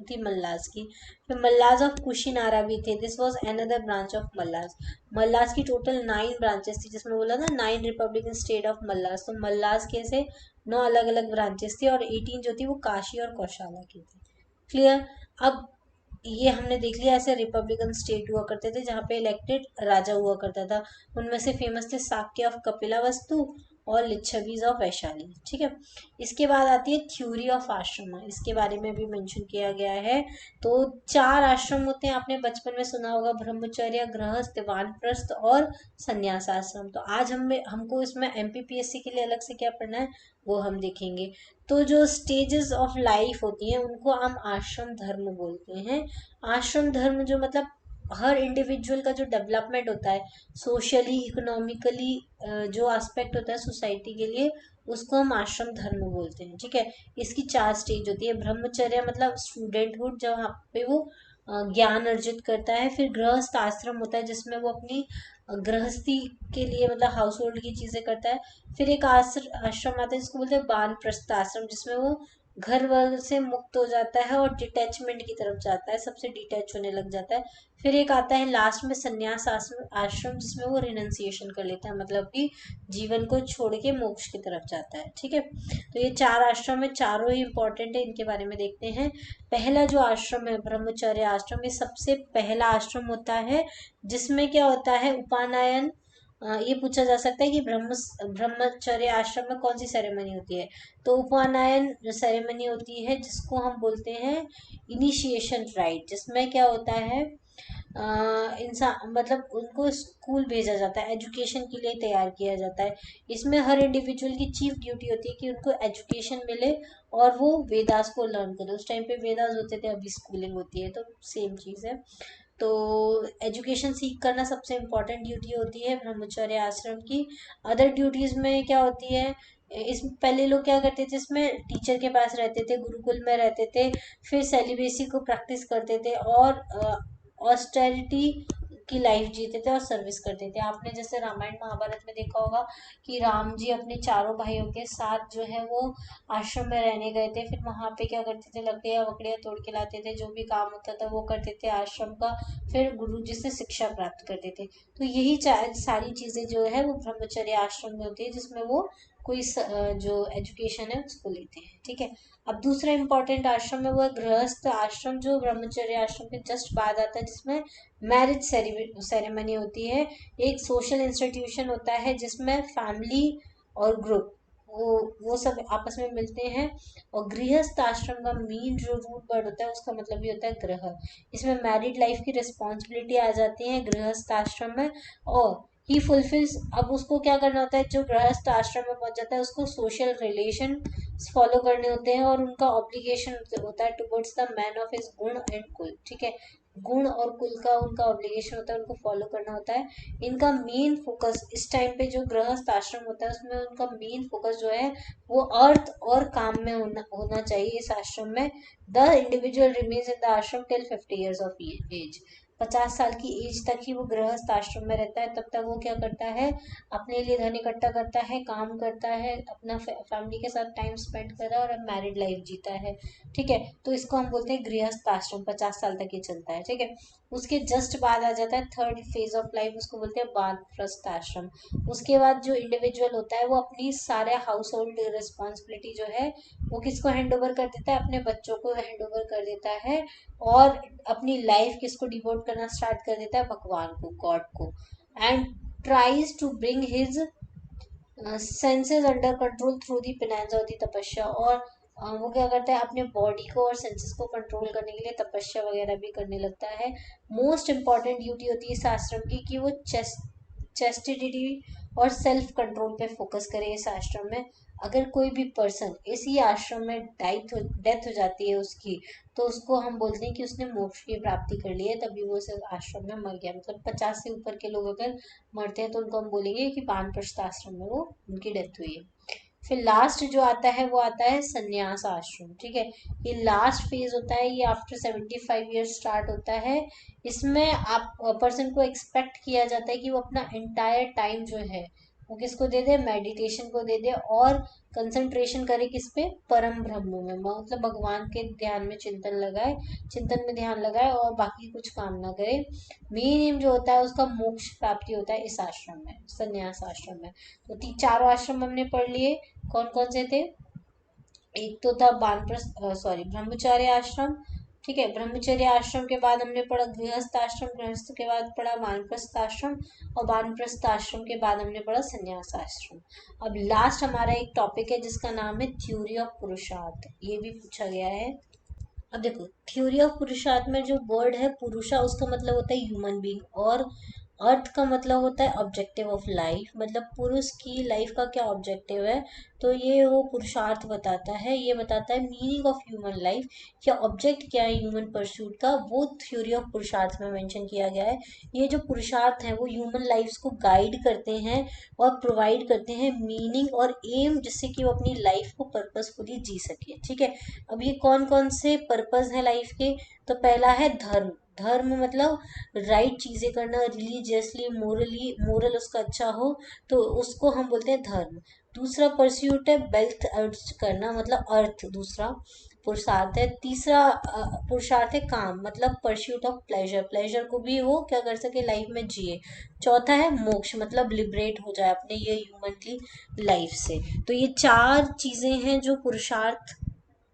थी मल्लास की। फिर मल्लाज ऑफ कुशीनारा भी थे, this was another branch of Mallas. Mallas की टोटल 9 ब्रांचेस थी, जिसमें बोला ना 9 रिपब्लिकन स्टेट ऑफ मल्लास, तो मल्लास के से 9 अलग अलग ब्रांचेस थी, और 18 जो थी वो काशी और कौशाला की थी। क्लियर। अब ये हमने देख लिया, ऐसे रिपब्लिकन स्टेट हुआ करते थे जहाँ पे इलेक्टेड राजा हुआ करता था। उनमें से फेमस थे साक्य ऑफ कपिला वस्तु और लिच्छवीज ऑफ वैशाली। ठीक है, इसके बाद आती है थ्योरी ऑफ आश्रम, इसके बारे में भी मेंशन किया गया है। तो 4 आश्रम होते हैं, आपने बचपन में सुना होगा, ब्रह्मचर्य, गृहस्थ, वानप्रस्थ और संन्यास आश्रम। तो आज हमको इसमें एमपीपीएससी के लिए अलग से क्या पढ़ना है वो हम देखेंगे। तो जो स्टेजेस ऑफ लाइफ होती हैं उनको हम आश्रम धर्म बोलते हैं। आश्रम धर्म जो मतलब हर इंडिविजुअल का जो डेवलपमेंट होता है सोशली इकोनॉमिकली, जो एस्पेक्ट होता है सोसाइटी के लिए, उसको हम आश्रम धर्म बोलते हैं। ठीक है, इसकी 4 स्टेज होती है। ब्रह्मचर्य मतलब स्टूडेंटहुड, जहाँ पे वो ज्ञान अर्जित करता है। फिर गृहस्थ आश्रम होता है जिसमें वो अपनी गृहस्थी के लिए मतलब हाउस होल्ड की चीजें करता है। फिर एक आश्रम आता है जिसको बोलते हैं बानप्रस्थ आश्रम, जिसमें वो घर वर से मुक्त हो जाता है और डिटैचमेंट की तरफ जाता है, सबसे डिटैच होने लग जाता है। फिर एक आता है लास्ट में संन्यास आश्रम जिसमें वो रिनंसिएशन कर लेता है, मतलब कि जीवन को छोड़ के मोक्ष की तरफ जाता है। ठीक है, तो ये 4 आश्रम है, चारों ही इंपॉर्टेंट है, इनके बारे में देखते हैं। पहला जो आश्रम है ब्रह्मचर्य आश्रम, ये सबसे पहला आश्रम होता है जिसमें क्या होता है उपनयन। ये पूछा जा सकता है कि ब्रह्मचर्य आश्रम में कौन सी सेरेमनी होती है। तो उपनयन जो सेरेमनी होती है जिसको हम बोलते हैं इनिशिएशन राइट, जिसमें क्या होता है इंसान मतलब उनको स्कूल भेजा जाता है, एजुकेशन के लिए तैयार किया जाता है। इसमें हर इंडिविजुअल की चीफ ड्यूटी होती है कि उनको एजुकेशन मिले और वो वेदास को लर्न करे। उस टाइम पे वेदास होते थे, अभी स्कूलिंग होती है, तो सेम चीज़ है। तो एजुकेशन सीख करना सबसे इम्पोर्टेंट ड्यूटी होती है ब्रह्मचर्य आश्रम की। अदर ड्यूटीज में क्या होती है, इस पहले लोग क्या करते थे, इसमें टीचर के पास रहते थे, गुरुकुल में रहते थे, फिर सेलिब्रेसी को प्रैक्टिस करते थे और ऑस्टेरिटी की लाइफ जीते थे और सर्विस करते थे। आपने जैसे रामायण महाभारत में देखा होगा कि राम जी अपने चारों भाइयों के साथ जो है वो आश्रम में रहने गए थे। फिर वहां पे क्या करते थे, लकड़ियाँ वकड़ियाँ तोड़ के लाते थे, जो भी काम होता था वो करते थे आश्रम का। फिर गुरु जी से शिक्षा प्राप्त करते थे। तो यही सारी चीजें जो है वो ब्रह्मचर्य आश्रम में होती है, जिसमें वो कोई जो एजुकेशन है उसको लेते हैं। ठीक है, अब दूसरा इंपॉर्टेंट आश्रम है वो है गृहस्थ आश्रम, जो ब्रह्मचर्य आश्रम के जस्ट बाद आता है, जिसमें मैरिज सेरेमनी होती है। एक सोशल इंस्टीट्यूशन होता है जिसमें फैमिली और ग्रुप वो सब आपस में मिलते हैं। और गृहस्थ आश्रम का मेन जो रूट वर्ड होता है उसका मतलब ये होता है ग्रह। इसमें मैरिड लाइफ की रिस्पॉन्सिबिलिटी आ जाती है गृहस्थ आश्रम में। और ही फुलफिल्स, अब उसको क्या करना होता है, जो गृहस्थ आश्रम में पहुंच जाता है उसको सोशल रिलेशन फॉलो करने होते हैं और उनका ऑब्लिगेशन होता है towards the man of his गुण एंड कुल। ठीक है, गुण और कुल का उनका ऑब्लिगेशन होता है, उनको फॉलो करना होता है। इनका मेन फोकस इस टाइम पे जो गृहस्थ आश्रम होता है उसमें उनका मेन फोकस जो है वो अर्थ और काम में होना चाहिए इस आश्रम में। The individual remains in the आश्रम टिल 50 years ऑफ एज। 50 साल की एज तक ही वो गृहस्थ आश्रम में रहता है। तब तक वो क्या करता है, अपने लिए धन इकट्ठा करता है, काम करता है, अपना फैमिली के साथ टाइम स्पेंड कर रहा है और अब मैरिड लाइफ जीता है। ठीक है, तो इसको हम बोलते हैं गृहस्थ आश्रम। 50 साल तक ये चलता है। ठीक है, उसके जस्ट बाद आ जाता है थर्ड फेज ऑफ लाइफ, उसको बोलते हैं वानप्रस्थ आश्रम। उसके बाद जो इंडिविजुअल होता है वो अपनी सारे हाउस होल्ड रिस्पॉन्सिबिलिटी जो है वो किसको हैंड ओवर कर देता है, अपने बच्चों को हैंड ओवर कर देता है। और अपनी लाइफ किसको डिवोट करना स्टार्ट कर देता है, भगवान को, गॉड को। And tries to bring his senses under control through the penance और दी तपस्या। और वो क्या करता है, अपने बॉडी को और सेंसेस को कंट्रोल करने के लिए तपस्या वगैरह भी करने लगता है। मोस्ट इंपॉर्टेंट ड्यूटी होती है इस आश्रम की कि वो चेस्टिडिटी और सेल्फ कंट्रोल पे फोकस करे इस आश्रम में। अगर कोई भी पर्सन इसी आश्रम में डेथ हो जाती है उसकी, तो उसको हम बोलते हैं कि उसने मोक्ष की प्राप्ति कर ली है, तभी वो इस आश्रम में मर गया। मतलब 50 से ऊपर के लोग अगर मरते हैं तो उनको हम बोलेंगे कि वानप्रस्थ आश्रम में वो उनकी डेथ हुई है। फिर लास्ट जो आता है वो आता है संन्यास आश्रम। ठीक है, ये लास्ट फेज होता है, ये आफ्टर 75 years स्टार्ट होता है। इसमें आप पर्सन को एक्सपेक्ट किया जाता है कि वो अपना एंटायर टाइम जो है वो किसको दे दे, मेडिटेशन को दे दे और कंसंट्रेशन करे किस पे, परम ब्रह्म में, मतलब भगवान के ध्यान में चिंतन में ध्यान लगाए और बाकी कुछ काम ना करे। मेन एम जो होता है उसका मोक्ष प्राप्ति होता है इस आश्रम में, संन्यास आश्रम में। तो चारों आश्रम हमने पढ़ लिए, कौन कौन से थे। एक तो था ब्रह्मचार्य आश्रम, ठीक है। ब्रह्मचर्य आश्रम के बाद हमने पढ़ा गृहस्थ आश्रम, गृहस्थ के बाद पढ़ा वानप्रस्थ आश्रम, और वानप्रस्थ आश्रम के बाद हमने पढ़ा संन्यास आश्रम। अब लास्ट हमारा एक टॉपिक है जिसका नाम है थ्योरी ऑफ पुरुषार्थ, ये भी पूछा गया है। अब देखो, थ्योरी ऑफ पुरुषार्थ में जो वर्ड है पुरुषा, उसका मतलब होता है ह्यूमन बीइंग, और अर्थ का मतलब होता है ऑब्जेक्टिव ऑफ लाइफ, मतलब पुरुष की लाइफ का क्या ऑब्जेक्टिव है। तो ये वो पुरुषार्थ बताता है, ये बताता है मीनिंग ऑफ ह्यूमन लाइफ, या ऑब्जेक्ट क्या है ह्यूमन परस्यूट का, वो थ्योरी ऑफ पुरुषार्थ में मेंशन किया गया है। ये जो पुरुषार्थ है वो ह्यूमन लाइफ को गाइड करते हैं और प्रोवाइड करते हैं मीनिंग और एम, जिससे कि वो अपनी लाइफ को पर्पसफुली जी सके। ठीक है। अब ये कौन कौन से पर्पस है लाइफ के, तो पहला है धर्म। धर्म मतलब राइट चीजें करना, रिलीजियसली मोरली, मोरल उसका अच्छा हो, तो उसको हम बोलते हैं धर्म। दूसरा परस्यूट है वेल्थ अर्थ करना, मतलब अर्थ दूसरा पुरुषार्थ है। तीसरा पुरुषार्थ है काम, मतलब परस्यूट ऑफ प्लेजर, प्लेजर को भी वो क्या कर सके लाइफ में जिए। चौथा है मोक्ष, मतलब लिबरेट हो जाए अपने ये ह्यूमन की लाइफ से। तो ये चार चीजें हैं जो पुरुषार्थ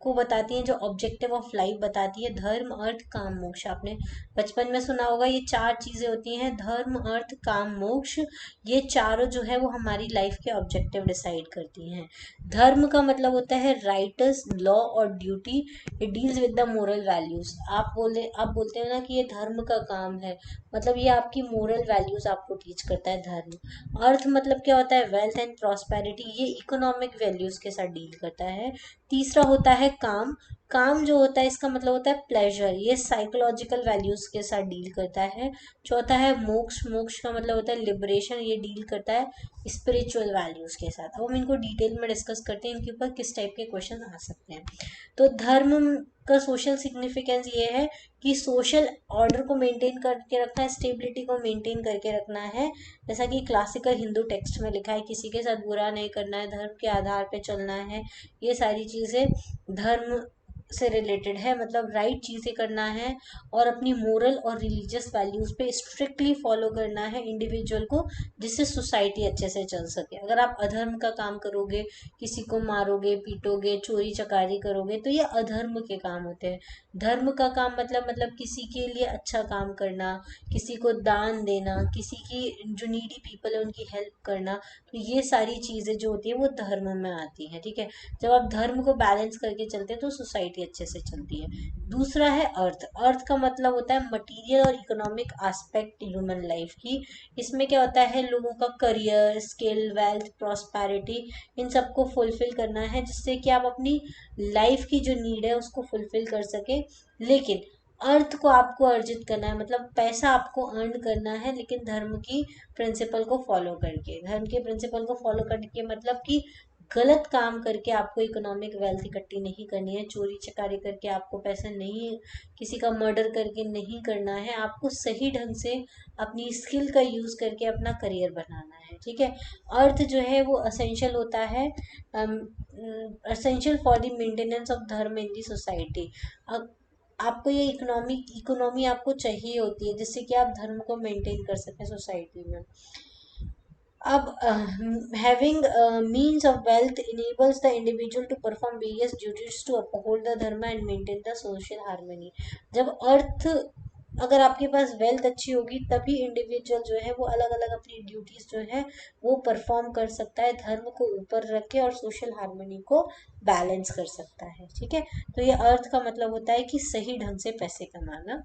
को बताती हैं, जो ऑब्जेक्टिव ऑफ लाइफ बताती है, धर्म अर्थ काम मोक्ष। आपने बचपन में सुना होगा, ये चार चीजें होती हैं, धर्म अर्थ काम मोक्ष। ये चारों जो है वो हमारी लाइफ के ऑब्जेक्टिव डिसाइड करती हैं। धर्म का मतलब होता है राइट्स, लॉ और duty. It deals with the moral values. आप बोलते हैं ना कि ये धर्म का काम है, मतलब ये आपकी मोरल वैल्यूज आपको टीच करता है धर्म। अर्थ मतलब क्या होता है वेल्थ एंड प्रॉस्पेरिटी, ये इकोनॉमिक वैल्यूज के साथ डील करता है। तीसरा होता है काम। काम जो होता है इसका मतलब होता है प्लेजर, ये साइकोलॉजिकल वैल्यूज के साथ डील करता है। चौथा है मोक्ष, मोक्ष का मतलब होता है लिबरेशन, ये डील करता है स्पिरिचुअल वैल्यूज के साथ। अब हम इनको डिटेल में डिस्कस करते हैं, इनके ऊपर किस टाइप के क्वेश्चन आ सकते हैं। तो धर्म का सोशल सिग्निफिकेंस ये है कि सोशल ऑर्डर को मेंटेन करके रखना है, स्टेबिलिटी को मेंटेन करके रखना है। जैसा कि क्लासिकल हिंदू टेक्स्ट में लिखा है, किसी के साथ बुरा नहीं करना है, धर्म के आधार पे चलना है। ये सारी चीज़ें धर्म से रिलेटेड है, मतलब राइट चीज़ें करना है और अपनी मोरल और रिलीजियस वैल्यूज पे स्ट्रिक्टली फॉलो करना है इंडिविजुअल को, जिससे सोसाइटी अच्छे से चल सके। अगर आप अधर्म का काम करोगे, किसी को मारोगे पीटोगे चोरी चकारी करोगे, तो ये अधर्म के काम होते हैं। धर्म का काम मतलब किसी के लिए अच्छा काम करना, किसी को दान देना, किसी की जो नीडी पीपल है उनकी हेल्प करना, तो ये सारी चीज़ें जो होती है वो धर्म में आती हैं। ठीक है। जब आप धर्म को बैलेंस करके चलते हैं तो सोसाइटी अच्छे से चलती है। दूसरा है अर्थ। अर्थ का मतलब होता है मटेरियल और इकोनॉमिक एस्पेक्ट ह्यूमन लाइफ की। इसमें क्या होता है लोगों का करियर, स्किल, वेल्थ, प्रॉस्पेरिटी, इन सबको फुलफिल करना है, जिससे कि आप अपनी लाइफ की जो नीड है उसको फुलफिल कर सके। लेकिन अर्थ को आपको अर्जित करना है, मतलब पैसा आपको अर्न करना है, लेकिन धर्म की प्रिंसिपल को फॉलो करके। धर्म के प्रिंसिपल को फॉलो करके मतलब कि गलत काम करके आपको इकोनॉमिक वेल्थ इकट्ठी नहीं करनी है, चोरी चकारी करके आपको पैसा नहीं, किसी का मर्डर करके नहीं करना है, आपको सही ढंग से अपनी स्किल का यूज़ करके अपना करियर बनाना है। ठीक है। अर्थ जो है वो असेंशियल होता है, essential for the maintenance of धर्म इन दी सोसाइटी। आपको ये इकोनॉमी आपको चाहिए होती है, जिससे कि आप धर्म को मेंटेन कर सकें सोसाइटी में। अब having means of wealth enables the individual to perform various duties to uphold the dharma and maintain the social harmony। जब अर्थ, अगर आपके पास वेल्थ अच्छी होगी तभी इंडिविजुअल जो है वो अलग अलग अपनी ड्यूटीज जो है वो परफॉर्म कर सकता है, धर्म को ऊपर रख के और सोशल हार्मनी को बैलेंस कर सकता है। ठीक है। तो ये अर्थ का मतलब होता है कि सही ढंग से पैसे कमाना।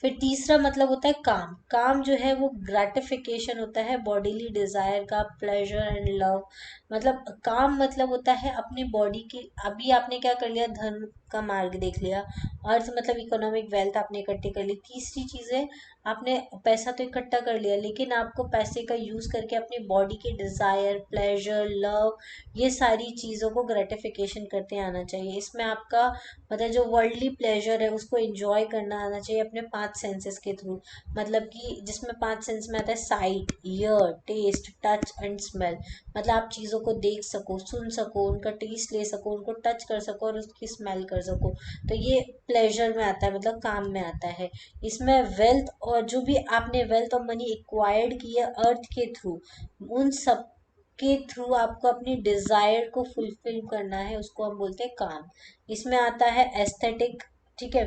फिर तीसरा मतलब होता है काम। काम जो है वो ग्रेटिफिकेशन होता है बॉडीली डिजायर का, प्लेजर एंड लव। मतलब काम मतलब होता है अपनी बॉडी की, अभी आपने क्या कर लिया, धर्म का मार्ग देख लिया। अर्थ मतलब इकोनॉमिक वेल्थ आपने इकट्ठी कर ली। तीसरी चीज है, आपने पैसा तो इकट्ठा कर लिया, लेकिन आपको पैसे का यूज करके अपनी बॉडी के डिजायर, प्लेजर, लव, ये सारी चीजों को ग्रेटिफिकेशन करते आना चाहिए। इसमें आपका मतलब जो वर्ल्डली प्लेजर है उसको एंजॉय करना आना चाहिए अपने पांच सेंसेस के थ्रू। मतलब कि जिसमें पांच सेंस में आता है sight, ear, taste, touch and smell. मतलब आप चीज़ों को देख सको, सुन सको, उनका टेस्ट ले सको, उनको टच कर सको और उसकी स्मेल कर सको, तो ये प्लेजर में आता है, मतलब काम में आता है। इसमें वेल्थ, और जो भी आपने वेल्थ और मनी एक्वायर्ड की है अर्थ के थ्रू, उन सब के थ्रू आपको अपनी डिजायर को फुलफिल करना है, उसको हम बोलते हैं काम। इसमें आता है एस्थेटिक ठीक है।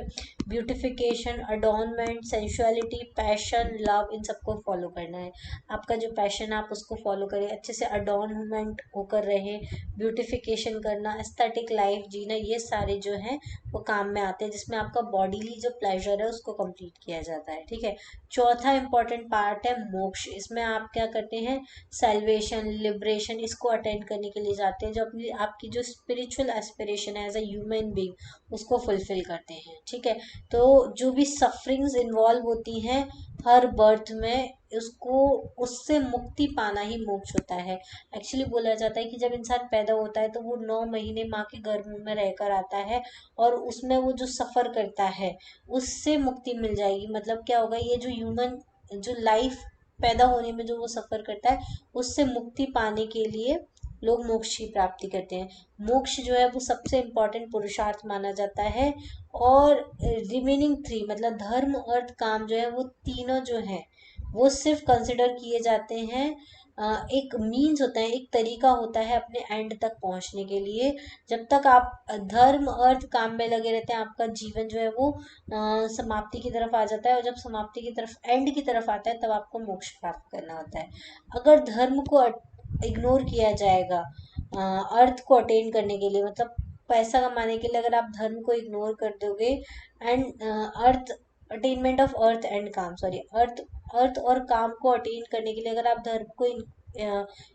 ब्यूटिफिकेशन, अडॉर्नमेंट, सेंसुअलिटी, पैशन, लव, इन सबको फॉलो करना है। आपका जो पैशन है आप उसको फॉलो करें, अच्छे से अडॉर्नमेंट होकर रहे, ब्यूटिफिकेशन करना, एस्थेटिक लाइफ जीना, ये सारे जो हैं वो काम में आते हैं, जिसमें आपका बॉडीली जो प्लेजर है उसको कंप्लीट किया जाता है। ठीक है। चौथा इंपॉर्टेंट पार्ट है मोक्ष। इसमें आप क्या करते हैं, सेल्वेशन, लिबरेशन, इसको अटेंड करने के लिए जाते हैं, जो अपनी आपकी जो स्पिरिचुअल एस्पिरेशन है एज अ ह्यूमन बीइंग उसको फुलफिल करते हैं। ठीक है। तो जो भी सफरिंग्स इन्वॉल्व होती हैं हर बर्थ में, उसको उससे मुक्ति पाना ही मोक्ष होता है। एक्चुअली बोला जाता है कि जब इंसान पैदा होता है तो वो 9 महीने माँ के गर्भ में रहकर आता है, और उसमें वो जो सफ़र करता है उससे मुक्ति मिल जाएगी। मतलब क्या होगा, ये जो ह्यूमन जो लाइफ पैदा होने में जो वो सफ़र करता है उससे मुक्ति पाने के लिए लोग मोक्ष की प्राप्ति करते हैं। मोक्ष जो है वो सबसे इम्पोर्टेंट पुरुषार्थ माना जाता है। और रिमेनिंग 3 मतलब धर्म अर्थ काम जो है वो तीनों जो हैं वो सिर्फ कंसिडर किए जाते हैं, एक मीन्स होता है, एक तरीका होता है अपने एंड तक पहुंचने के लिए। जब तक आप धर्म अर्थ काम में लगे रहते हैं आपका जीवन जो है वो समाप्ति की तरफ आ जाता है, और जब समाप्ति की तरफ एंड की तरफ आता है तब आपको मोक्ष प्राप्त करना होता है। अगर धर्म को इग्नोर किया जाएगा अर्थ को अटेन करने के लिए, मतलब पैसा कमाने के लिए अगर आप धर्म को इग्नोर कर दोगे, and earth attainment of earth and काम, सॉरी, अर्थ अर्थ और काम को अटेन करने के लिए अगर आप धर्म को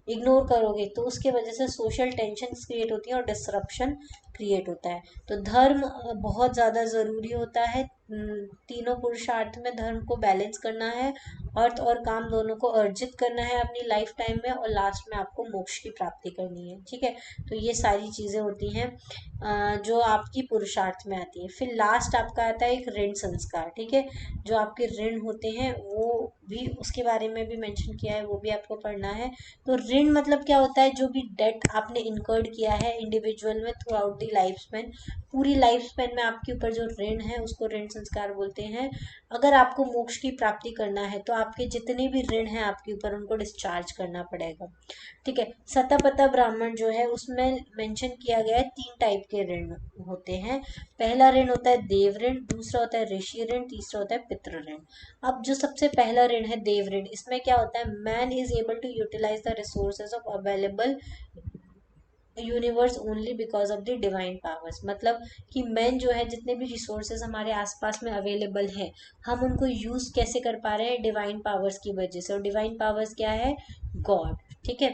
इग्नोर करोगे तो उसके वजह से सोशल टेंशन क्रिएट होती है और डिसरप्शन क्रिएट होता है। तो धर्म बहुत ज़्यादा ज़रूरी होता है। तीनों पुरुषार्थ में धर्म को बैलेंस करना है, अर्थ और काम दोनों को अर्जित करना है अपनी लाइफ टाइम में, और लास्ट में आपको मोक्ष की प्राप्ति करनी है। ठीक है। तो ये सारी चीज़ें होती हैं जो आपकी पुरुषार्थ में आती है। फिर लास्ट आपका आता है एक ऋण संस्कार। ठीक है। जो आपके ऋण होते हैं वो भी उसके बारे में भी मेंशन किया है, वो भी आपको पढ़ना है। तो ऋण मतलब क्या होता है, जो भी डेट आपने इनकर्ड किया है इंडिविजुअल में through out the life span, पूरी लाइफ स्पेन में आपके ऊपर जो ऋण है उसको ऋण संस्कार बोलते हैं। अगर आपको मोक्ष की प्राप्ति करना है तो आपके जितने भी ऋण हैं आपके ऊपर उनको डिस्चार्ज करना पड़ेगा। ठीक है। सतपथा ब्राह्मण जो है उसमें मेंशन किया गया है 3 टाइप के ऋण होते हैं। पहला ऋण होता है देव ऋण, दूसरा होता है ऋषि ऋण, तीसरा होता है पितृ ऋण। अब जो सबसे पहला ऋण है देव ऋण, इसमें क्या होता है, man is able to utilize the resources of available universe only because of the divine powers. मतलब कि मैन जो है जितने भी रिसोर्सेज हमारे आसपास में अवेलेबल हैं हम उनको यूज कैसे कर पा रहे हैं, डिवाइन पावर्स की वजह से। और डिवाइन पावर्स क्या है, गॉड। ठीक है।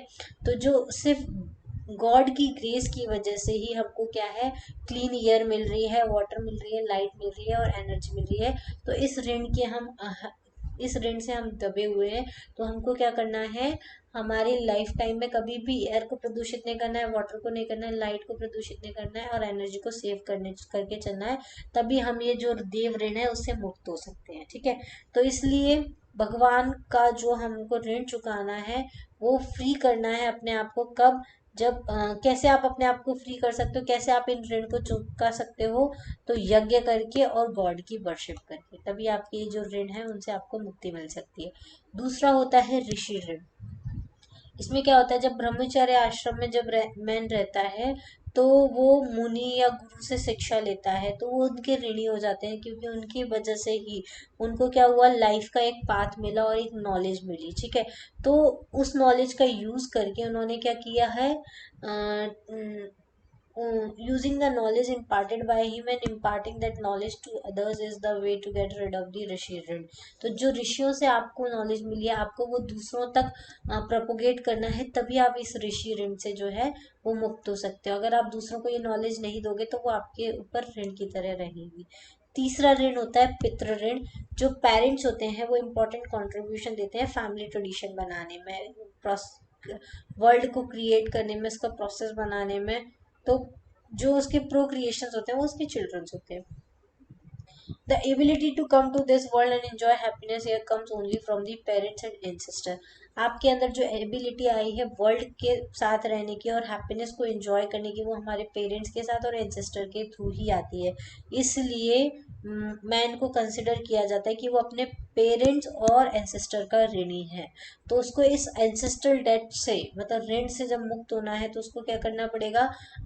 तो जो सिर्फ गॉड की ग्रेस की वजह से ही हमको क्या है, क्लीन एयर मिल रही है, वाटर मिल रही है, लाइट मिल रही है और एनर्जी मिल रही है। तो इस ऋण से हम दबे हुए हैं। तो हमको क्या करना है, हमारी लाइफ टाइम में कभी भी एयर को प्रदूषित नहीं करना है, वाटर को नहीं करना है, लाइट को प्रदूषित नहीं करना है, और एनर्जी को सेव करके चलना है। तभी हम ये जो देव ऋण है उससे मुक्त हो सकते हैं। ठीक है। तो इसलिए भगवान का जो हमको ऋण चुकाना है वो फ्री करना है अपने आप को। कब, जब कैसे आप अपने आप को फ्री कर सकते हो, कैसे आप इन ऋण को चुका सकते हो, तो यज्ञ करके और गॉड की वर्शिप करके, तभी आपके जो ऋण है उनसे आपको मुक्ति मिल सकती है। दूसरा होता है ऋषि ऋण। इसमें क्या होता है, जब ब्रह्मचर्य आश्रम में जब मैन रहता है तो वो मुनि या गुरु से शिक्षा लेता है, तो वो उनके ऋणी हो जाते हैं, क्योंकि उनकी वजह से ही उनको क्या हुआ, लाइफ का एक पाथ मिला और एक नॉलेज मिली। ठीक है। तो उस नॉलेज का यूज करके उन्होंने क्या किया है, using the knowledge imparted by him and imparting that knowledge to others is the way to get rid of the ऋषि ऋण। तो जो ऋषियों से आपको नॉलेज मिली है आपको वो दूसरों तक प्रोपोगेट करना है, तभी आप इस ऋषि ऋण से जो है वो मुक्त हो सकते हो। अगर आप दूसरों को ये नॉलेज नहीं दोगे तो वो आपके ऊपर ऋण की तरह रहेगी। तीसरा ऋण होता है पितृ ऋण। जो पेरेंट्स होते हैं वो इम्पोर्टेंट कंट्रीब्यूशन देते हैं फैमिली ट्रेडिशन बनाने में, वर्ल्ड को क्रिएट करने में, इसका प्रोसेस बनाने में। तो जो उसके प्रोक्रिएशंस होते हैं वो उसके चिल्ड्रंस होते हैं। The ability to come to this world and enjoy happiness here comes only from the parents and ancestor. आपके अंदर जो एबिलिटी आई है वर्ल्ड के साथ रहने की और हैप्पीनेस को एंजॉय करने की, वो हमारे पेरेंट्स के साथ और एंसेस्टर के थ्रू ही आती है। इसलिए मैन को कंसिडर किया जाता है कि वो अपने पेरेंट्स और एंसेस्टर का ऋणी है, तो उसको इस एंसेस्ट्रल डेट से, मतलब ऋण से जब मुक्त होना है तो उसको क्या करना पड़ेगा,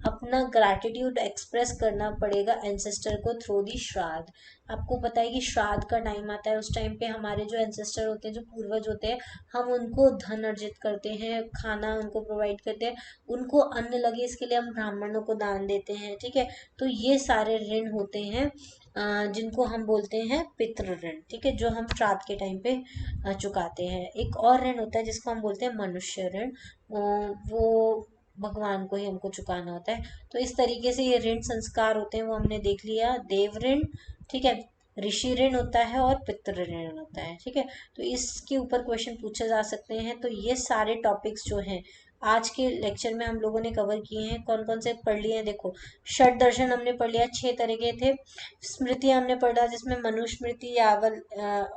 अपना ग्रैटिट्यूड एक्सप्रेस करना पड़ेगा एंसेस्टर को थ्रू दी श्राद्ध। आपको पता है कि श्राद्ध का टाइम आता है, उस टाइम पे हमारे जो एंसेस्टर होते हैं, जो पूर्वज होते हैं, हम उनको धन अर्जित करते हैं, खाना उनको प्रोवाइड करते हैं, उनको अन्न लगे इसके लिए हम ब्राह्मणों को दान देते हैं, ठीक है। तो ये सारे ऋण होते हैं जिनको हम बोलते हैं पितृ ऋण, ठीक है, जो हम श्राद्ध के टाइम पे चुकाते हैं। एक और ऋण होता है जिसको हम बोलते हैं मनुष्य ऋण, वो भगवान को ही हमको चुकाना होता है। तो इस तरीके से ये ऋण संस्कार होते हैं, वो हमने देख लिया। देव ऋण, ठीक है, ऋषि ऋण होता है और पितृ ऋण होता है, ठीक है। तो इसके ऊपर क्वेश्चन पूछे जा सकते हैं। तो ये सारे टॉपिक्स जो हैं आज के लेक्चर में हम लोगों ने कवर किए हैं। कौन कौन से पढ़ लिए हैं, देखो, षट दर्शन हमने पढ़ लिया, 6 तरह के थे। स्मृतियां हमने पढ़ा जिसमें मनुस्मृति, यावल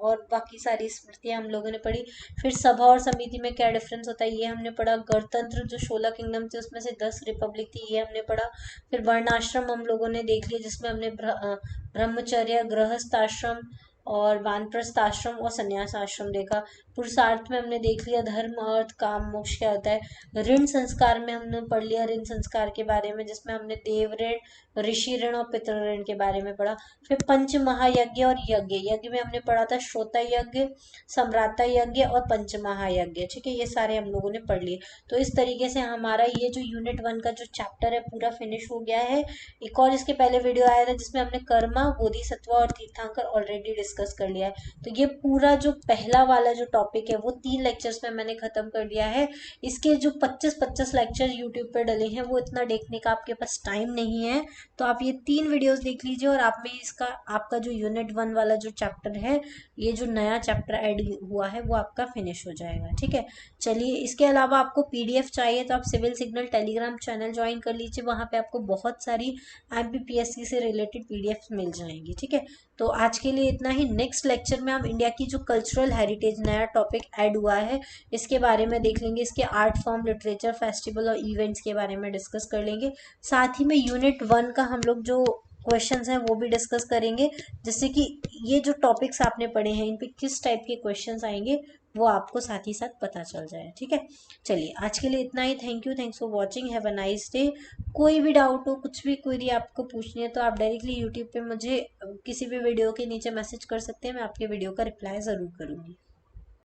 और बाकी सारी स्मृतियां हम लोगों ने पढ़ी। फिर सभा और समिति में क्या डिफरेंस होता है ये हमने पढ़ा। गणतंत्र जो 16 किंगडम थे उसमें से 10 रिपब्लिक थी, ये हमने पढ़ा। फिर वर्णाश्रम हम लोगों ने देख लिया जिसमें हमने ब्रह्मचर्य, गृहस्थ आश्रम और वानप्रस्थ आश्रम और संन्यास आश्रम देखा। पुरुषार्थ में हमने देख लिया धर्म, अर्थ, काम, मोक्ष क्या होता है। ऋण संस्कार में हमने पढ़ लिया ऋण संस्कार के बारे में, जिसमें हमने देव ऋण, ऋषि ऋण और पितृ ऋण के बारे में पढ़ा। फिर पंच महायज्ञ और यज्ञ, यज्ञ में हमने पढ़ा था श्रोता यज्ञ, सम्राता यज्ञ और पंच महायज्ञ, ठीक है, ये सारे हम लोगों ने पढ़ लिए। तो इस तरीके से हमारा ये जो यूनिट 1 का जो चैप्टर है पूरा फिनिश हो गया है। एक और इसके पहले वीडियो आया था जिसमें हमने कर्मा, बोधिसत्व और तीर्थंकर ऑलरेडी डिस्कस कर लिया है। तो ये पूरा जो पहला वाला जो टॉपिक है वो 3 लेक्चर्स में मैंने खत्म कर दिया है। इसके जो 25-25 लेक्चर यूट्यूब पर डले हैं वो इतना देखने का आपके पास टाइम नहीं है, तो आप ये 3 वीडियोस देख लीजिए और आप में इसका आपका जो यूनिट 1 वाला जो चैप्टर है, ये जो नया चैप्टर ऐड हुआ है वो आपका फिनिश हो जाएगा, ठीक है। चलिए, इसके अलावा आपको पीडीएफ चाहिए तो आप Civil Signal Telegram channel join कर लीजिए, वहाँ पे आपको बहुत सारी एमपीपीएससी से रिलेटेड पीडीएफ मिल जाएंगी, ठीक है। तो आज के लिए इतना ही। नेक्स्ट लेक्चर में हम इंडिया की जो कल्चरल हेरिटेज नया टॉपिक ऐड हुआ है इसके बारे में देख लेंगे, इसके आर्ट फॉर्म, लिटरेचर, फेस्टिवल और इवेंट्स के बारे में डिस्कस कर लेंगे। साथ ही में यूनिट 1 का हम लोग जो क्वेश्चंस हैं वो भी डिस्कस करेंगे, जिससे कि ये जो टॉपिक्स आपने पढ़े हैं इन पे किस टाइप के क्वेश्चंस आएंगे वो आपको साथ ही साथ पता चल जाए, ठीक है। चलिए, आज के लिए इतना ही। Thank you, thanks for watching, have a nice day. कोई भी डाउट हो, कुछ भी क्वेरी आपको पूछनी है तो आप डायरेक्टली यूट्यूब पे मुझे किसी भी वीडियो के नीचे मैसेज कर सकते हैं, मैं आपके वीडियो का रिप्लाई ज़रूर करूँगी।